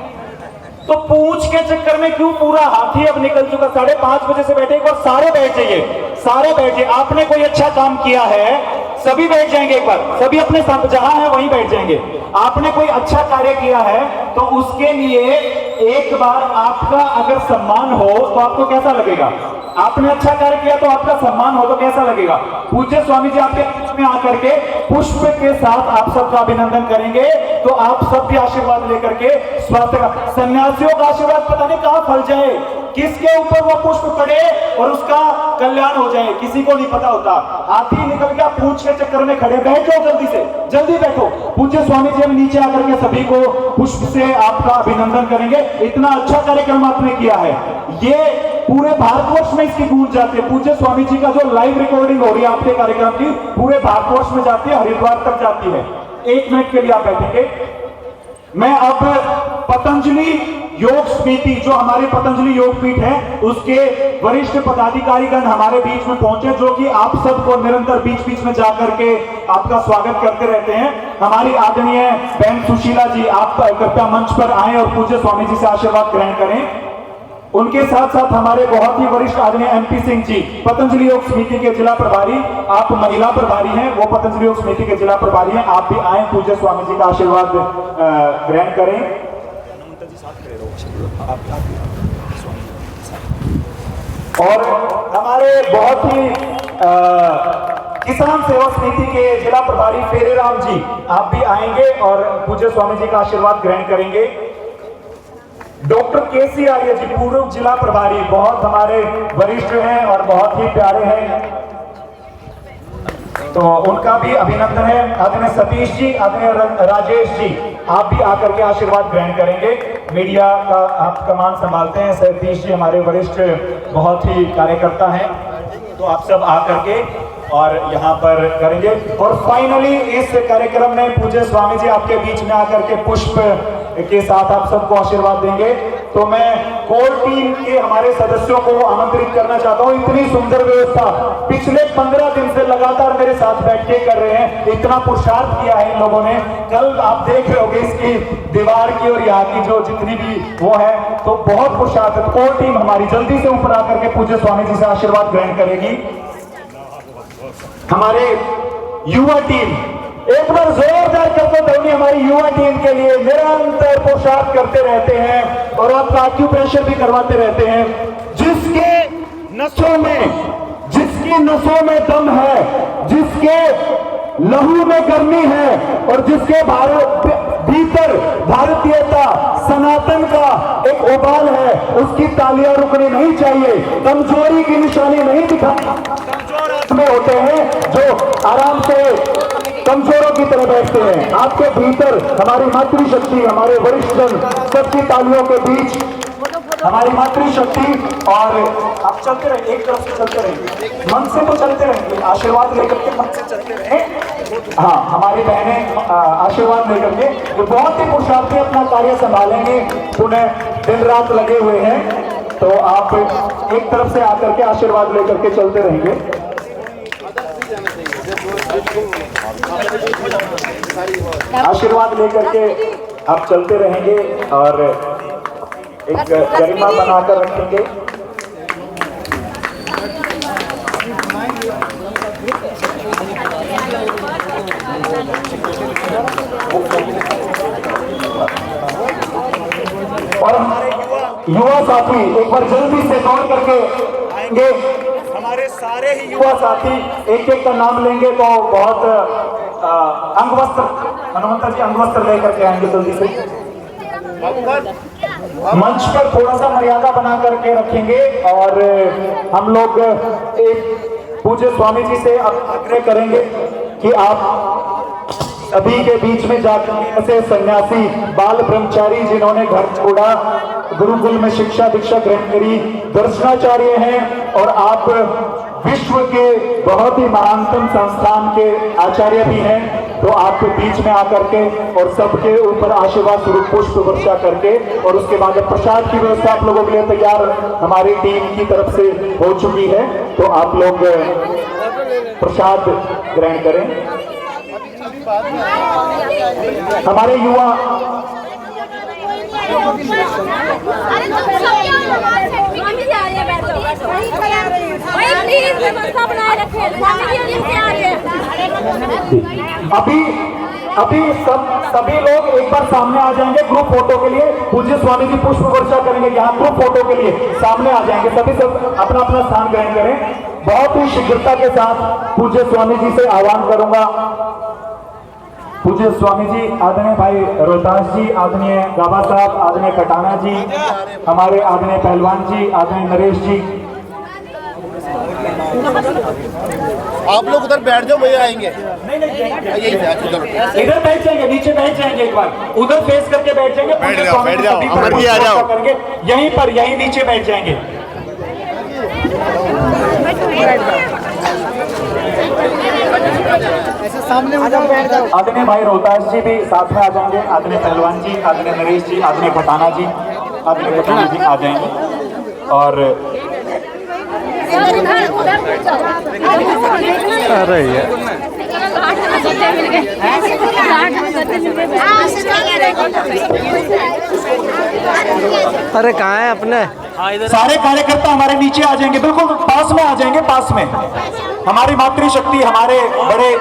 तो पूंछ के चक्कर में क्यों पूरा हाथी अब निकल चुका। 5:30 बजे से बैठे, एक बार सारे बैठ जाइए, सारे बैठ जाइए। आपने कोई अच्छा काम किया है, सभी बैठ जाएंगे, एक बार सभी अपने जहां है वहीं बैठ जाएंगे। आपने कोई अच्छा कार्य किया है तो उसके लिए एक बार आपका अगर सम्मान हो तो आपको कैसा लगेगा? आपने अच्छा कार्य किया तो आपका सम्मान हो तो कैसा लगेगा? पूज्य स्वामी जी आपके बीच में आकर के पुष्प के साथ आप सबका अभिनंदन करेंगे तो आप सब भी आशीर्वाद लेकर के स्वास्थ्य का, सन्यासियों का आशीर्वाद पता नहीं कहां फल जाए, किसके ऊपर वो पुष्प पड़े और उसका कल्याण हो जाए, किसी को नहीं पता होता। हाथी निकल गया पूंछ के चक्कर में खड़े, बैठ जाओ जल्दी से, जल्दी बैठो। पूज्य स्वामी जी हम नीचे आकर के सभी को पुष्प से आपका अभिनंदन करेंगे। इतना अच्छा कार्यक्रम आपने किया है, ये पूरे भारतवर्ष में इसकी गूंज जाती है। पूज्य स्वामी जी का जो लाइव रिकॉर्डिंग हो रही है आपके कार्यक्रम की, पूरे भारतवर्ष में जाती है, हरिद्वार तक जाती है। 1 मिनट के लिए आप बैठेंगे। मैं अब पतंजलि योग समिति, जो हमारे पतंजलि योग पीठ है, उसके वरिष्ठ पदाधिकारीगण हमारे बीच में पहुंचे, जो कि आप सबको निरंतर बीच बीच में जाकर के आपका स्वागत करते रहते हैं। हमारी आदरणीय बहन सुशीला जी, आप कृपया मंच पर आए और पूज्य स्वामी जी से आशीर्वाद ग्रहण करें। उनके साथ साथ हमारे बहुत ही वरिष्ठ आदरणीय MP सिंह जी, पतंजलि योग समिति के जिला प्रभारी, आप महिला प्रभारी हैं, वो पतंजलि योग समिति के जिला प्रभारी हैं, आप भी आए, पूज्य स्वामी जी का आशीर्वाद ग्रहण करें। और हमारे बहुत ही किसान सेवा समिति के जिला प्रभारी फेरे राम जी, आप भी आएंगे और पूज्य स्वामी जी का आशीर्वाद ग्रहण करेंगे। डॉक्टर KC आर्य जी, पूर्व जिला प्रभारी, बहुत हमारे वरिष्ठ हैं और बहुत ही प्यारे हैं, तो उनका भी अभिनंदन है। आदरणीय सतीश जी, आदरणीय राजेश जी, आप भी आकर के आशीर्वाद ग्रहण करेंगे। मीडिया का आप कमान संभालते हैं, सतीश जी हमारे वरिष्ठ बहुत ही कार्यकर्ता हैं, तो आप सब आकर के और यहाँ पर करेंगे। और फाइनली इस कार्यक्रम में पूज्य स्वामी जी आपके बीच में आकर के पुष्प के साथ आप सबको आशीर्वाद देंगे। तो मैं कोर टीम के हमारे सदस्यों को आमंत्रित करना चाहता हूँ। इतनी सुंदर व्यवस्था पिछले 15 दिन से लगातार मेरे साथ बैठ के कर रहे हैं, इतना पुरुषार्थ किया है इन लोगों ने। कल आप देख रहे होंगे इसकी दीवार की और यहाँ की जो जितनी भी वो है, तो बहुत पुरुषार्थ है। कोर टीम हमारी जल्दी से ऊपर आकर के पूज्य स्वामी जी से आशीर्वाद ग्रहण करेगी। हमारे युवा टीम, एक बार जोरदार करते ध्वनि हमारी युवा टीम के लिए, निरंतर पुरुषार्थ करते रहते हैं और आपका एक्यूप्रेशर भी करवाते रहते हैं। जिसकी नसों में दम है, जिसके लहू में गर्मी है और जिसके भीतर भारतीयता सनातन का एक उबाल है, उसकी तालियां रुकनी नहीं चाहिए। कमजोरी की निशानी नहीं दिखानी में होते हैं जो आराम से कमजोरों की तरह बैठते हैं। आपके भीतर हमारी मातृशक्ति, हमारे वरिष्ठ जन सबकी तालियों के बीच हमारी मातृशक्ति, और आप चलते रहे, एक तरफ से चलते रहेंगे, मन से तो चलते रहेंगे, आशीर्वाद लेकर के मन से चलते रहे। हाँ, हमारी बहनें आशीर्वाद लेकर के जो बहुत ही पुरुषार्थी अपना कार्य संभालेंगे, उन्हें दिन रात लगे हुए हैं, तो आप एक तरफ से आकर के आशीर्वाद लेकर के चलते रहेंगे। आशीर्वाद लेकर के आप चलते रहेंगे और एक गरिमा बनाकर रखेंगे। और हमारे युवा साथी एक बार जल्दी से दौड़ करके आएंगे। हमारे सारे ही युवा साथी एक एक का नाम लेंगे तो बहुत अंगवस्त्र, हनुमंता जी अंगवस्त्र लेकर के आएंगे जल्दी से। मंच पर थोड़ा सा मर्यादा बना करके रखेंगे और हम लोग एक पूज्य स्वामी जी से आग्रह करेंगे कि आप सभी के बीच में जाकर ऐसे सन्यासी बाल ब्रह्मचारी जिन्होंने घर छोड़ा, गुरुकुल में शिक्षा दीक्षा ग्रहण करी, दर्शनाचार्य हैं और आप विश्व के बहुत ही महानतम संस्थान के आचार्य भी हैं, तो आपके बीच में आकर के और सबके ऊपर आशीर्वाद स्वरूप पुष्प वर्षा करके और उसके बाद प्रसाद की व्यवस्था आप लोगों के लिए तैयार हमारी टीम की तरफ से हो चुकी है, तो आप लोग प्रसाद ग्रहण करें। हमारे युवा अभी सभी लोग एक बार सामने आ जाएंगे ग्रुप फोटो के लिए। पूज्य स्वामी जी पुष्प वर्षा करेंगे, यहाँ ग्रुप फोटो के लिए सामने आ जाएंगे। सभी सब अपना अपना स्थान ग्रहण करें। बहुत ही शीघ्रता के साथ पूज्य स्वामी जी से आह्वान करूंगा। पूज्य स्वामी जी, आदरणीय भाई रोहतास जी, आदरणीय गाबा साहब, आदरणीय कटाना जी, हमारे आदरणीय पहलवान जी, आदरणीय नरेश जी। आप लोग उधर बैठ जाओ, भैया आएंगे। इधर बैठ जाएंगे, नीचे बैठ जाएंगे, एक बार उधर फेस करके बैठ जाएंगे। बैठ जाओ, अमर जी आ जाओ। यहीं पर, यहीं नीचे बैठ जाएंगे। ऐसे सामने आदरणीय भाई रोहतास जी भी साथ में आ जाएंगे। आदरणीय पहलवान जी, आदरणीय नरेश जी, आदरणीय खटाना जी, आदरणीय खटाना जी आ जाएंगे। और अरे अरे कहाँ है अपने सारे कार्यकर्ता हमारे नीचे आ जाएंगे, बिल्कुल पास में आ जाएंगे। पास में हमारी मातृशक्ति, हमारे बड़े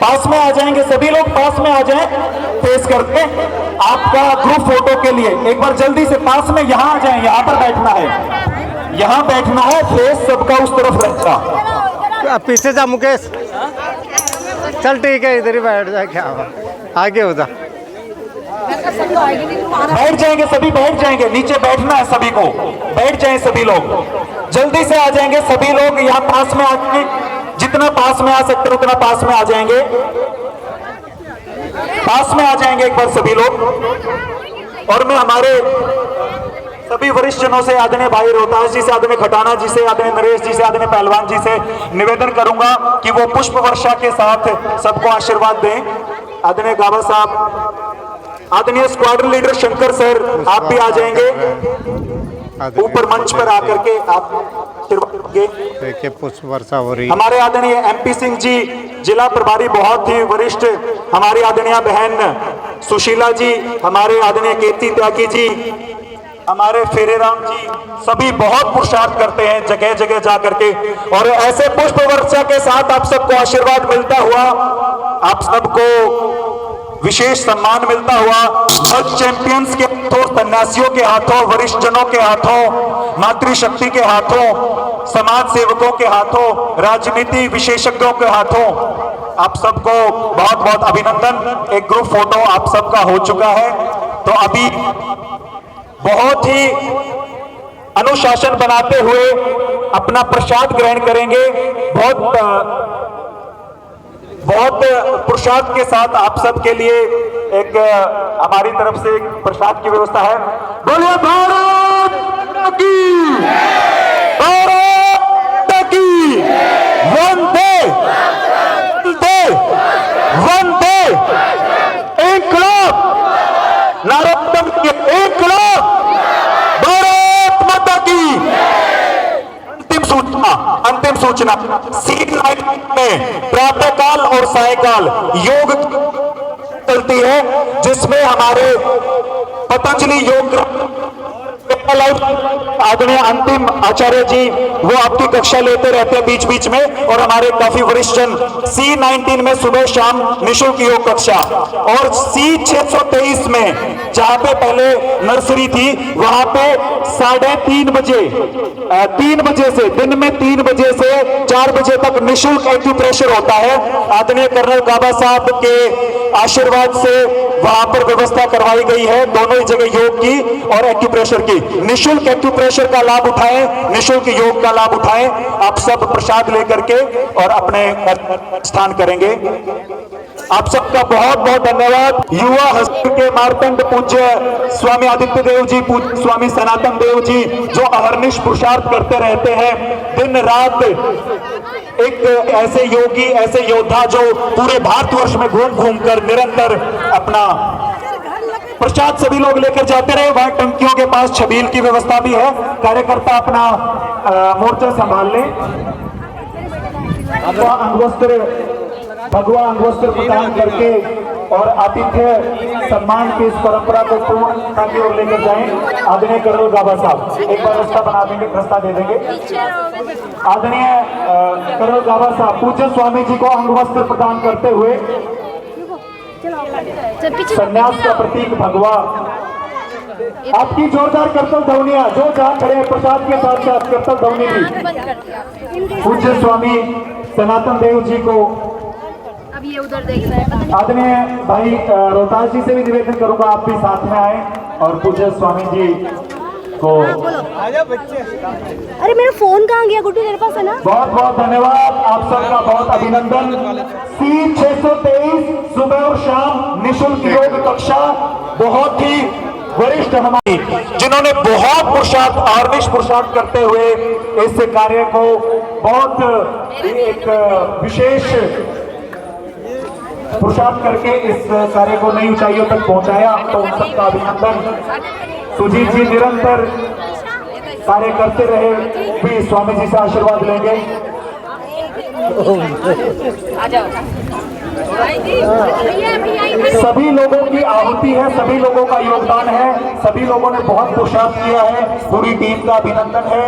पास में आ जाएंगे। सभी लोग पास में आ जाएं फेस करके आपका ग्रुप फोटो के लिए। एक बार जल्दी से पास में यहाँ आ जाएं, यहाँ पर बैठना है, यहाँ बैठना है। फेस सबका उस तरफ रखना। पीछे जा मुकेश, चल ठीक है, इधर ही बैठ जा, क्या आगे हो जा। बैठ जाएंगे, सभी बैठ जाएंगे। नीचे बैठना है सभी को, बैठ जाएं सभी लोग, जल्दी से आ जाएंगे सभी लोग। यहाँ पास में आके जितना पास में आ सकते उतना पास में आ जाएंगे, पास में आ जाएंगे एक बार सभी लोग। और मैं हमारे सभी वरिष्ठ जनों से, आदरणीय भाई रोहतास जी से, आदरणीय खटाना जी से, आदरणीय नरेश जी से, आदरणीय पहलवान जी से निवेदन करूंगा कि वो पुष्प वर्षा के साथ सबको आशीर्वाद दें। आदरणीय गाबा साहब, आदरणीय स्क्वाड्रन लीडर शंकर सर, आप भी आ जाएंगे ऊपर मंच पर आकर के आप आशीर्वाद देंगे। देखिए पुष्प वर्षा हो रही। हमारे आदरणीय MP सिंह जी, जिला प्रभारी, बहुत ही वरिष्ठ, हमारी आदरणीय बहन सुशीला जी, हमारे आदरणीय कीर्ति त्यागी जी, हमारे फेरेराम जी, सभी बहुत पुरुषार्थ करते हैं जगह जगह जा करके। और ऐसे पुष्प वर्षा के साथ आप सबको आशीर्वाद मिलता हुआ, आप सबको विशेष सम्मान मिलता हुआ, वर्ल्ड चैंपियंस के हाथों, सन्यासियों के हाथों, वरिष्ठ जनों के हाथों, मातृशक्ति के हाथों, समाज सेवकों के हाथों, राजनीति विशेषज्ञों के हाथों आप सबको बहुत बहुत अभिनंदन। एक ग्रुप फोटो आप सबका हो चुका है। तो अभी बहुत ही अनुशासन बनाते हुए अपना प्रसाद ग्रहण करेंगे। बहुत पुरुषार्थ के साथ आप सबके लिए एक हमारी तरफ से एक प्रसाद की व्यवस्था है। बोलिए भारत माता की, भारत माता की, वंदे वंदे वंदे, इनकलाब, नारायण के इनकलाब, भारत माता की। अंतिम सूचना C9 में प्रातःकाल और सायकाल योग चलती है, जिसमें हमारे पतंजलि योग आदरणीय अंतिम आचार्य जी वो आपकी कक्षा लेते रहते हैं बीच बीच में, और हमारे काफी वरिष्ठ जन C19 में सुबह शाम निःशुल्क योग कक्षा, और C623 में जहां पे पहले नर्सरी थी वहां पे 3:30 बजे 3 बजे से दिन में 3 बजे से 4 बजे तक निःशुल्क एक्यूप्रेशर होता है। आदरणीय कर्नल गाबा साहब के आशीर्वाद से वहां पर व्यवस्था करवाई गई है, दोनों ही जगह योग की और एक्यूप्रेशर की। निःशुल्क एक्यूप्रेशर का लाभ उठाएं, निःशुल्क योग का लाभ उठाएं। आप सब प्रसाद लेकर के और अपने स्थान करेंगे। आप सबका बहुत बहुत धन्यवाद। युवा हस्ती के मार्तंड पूज्य स्वामी आदित्य देव जी, पूज्य स्वामी सनातन देव जी, जो अहर्निश पुरुषार्थ करते रहते हैं दिन रात। एक ऐसे योगी, ऐसे योद्धा जो पूरे भारतवर्ष में घूम घूम कर निरंतर अपना प्रसाद सभी लोग लेकर जाते रहे। वहां टंकियों के पास छबील की व्यवस्था भी है, कार्यकर्ता अपना मोर्चा संभाल ले। भगवा अंगवस्त्र प्रदान करके और आतिथ्य सम्मान की इस परंपरा को पूर्णता की ओर लेकर जाएं। आदरणीय कर्नल गाबा साहब एक बार रास्ता बना देंगे, रास्ता दे देंगे। आदरणीय कर्नल गाबा साहब पूज्य स्वामी जी को अंगवस्त्र प्रदान करते हुए संन्यास का प्रतीक भगवा, आपकी जोरदार करतल ध्वनिया जो जहां खड़े हैं प्रसाद के साथ साथ करतल ध्वनि भी पूज्य स्वामी सनातन देव जी को। अब ये उधर देख रहे हैं। आदरणीय भाई रोहतास जी से भी निवेदन करूंगा आप भी साथ में आए और पूज्य स्वामी जी को। अरे मेरा फोन कहाँ गया गुड्डू, तेरे पास है ना? बहुत बहुत धन्यवाद, आप सबका बहुत अभिनंदन। C623 सुबह और शाम निःशुल्क योग कक्षा, बहुत ही वरिष्ठ हमारी जिन्होंने बहुत पुरुषार्थ अहर्निश पुरुषार्थ करते हुए इस कार्य को बहुत एक विशेष पुरुषार्थ करके इस कार्य को नई ऊंचाइयों तक पहुंचाया। तो उन सबका अभिनंदन। सुजीत जी निरंतर कार्य करते रहे, भी स्वामी जी से आशीर्वाद लेंगे। सभी लोगों की आहुति है, सभी लोगों का योगदान है, सभी लोगों ने बहुत पुरुषार्थ किया है, पूरी टीम का अभिनंदन है।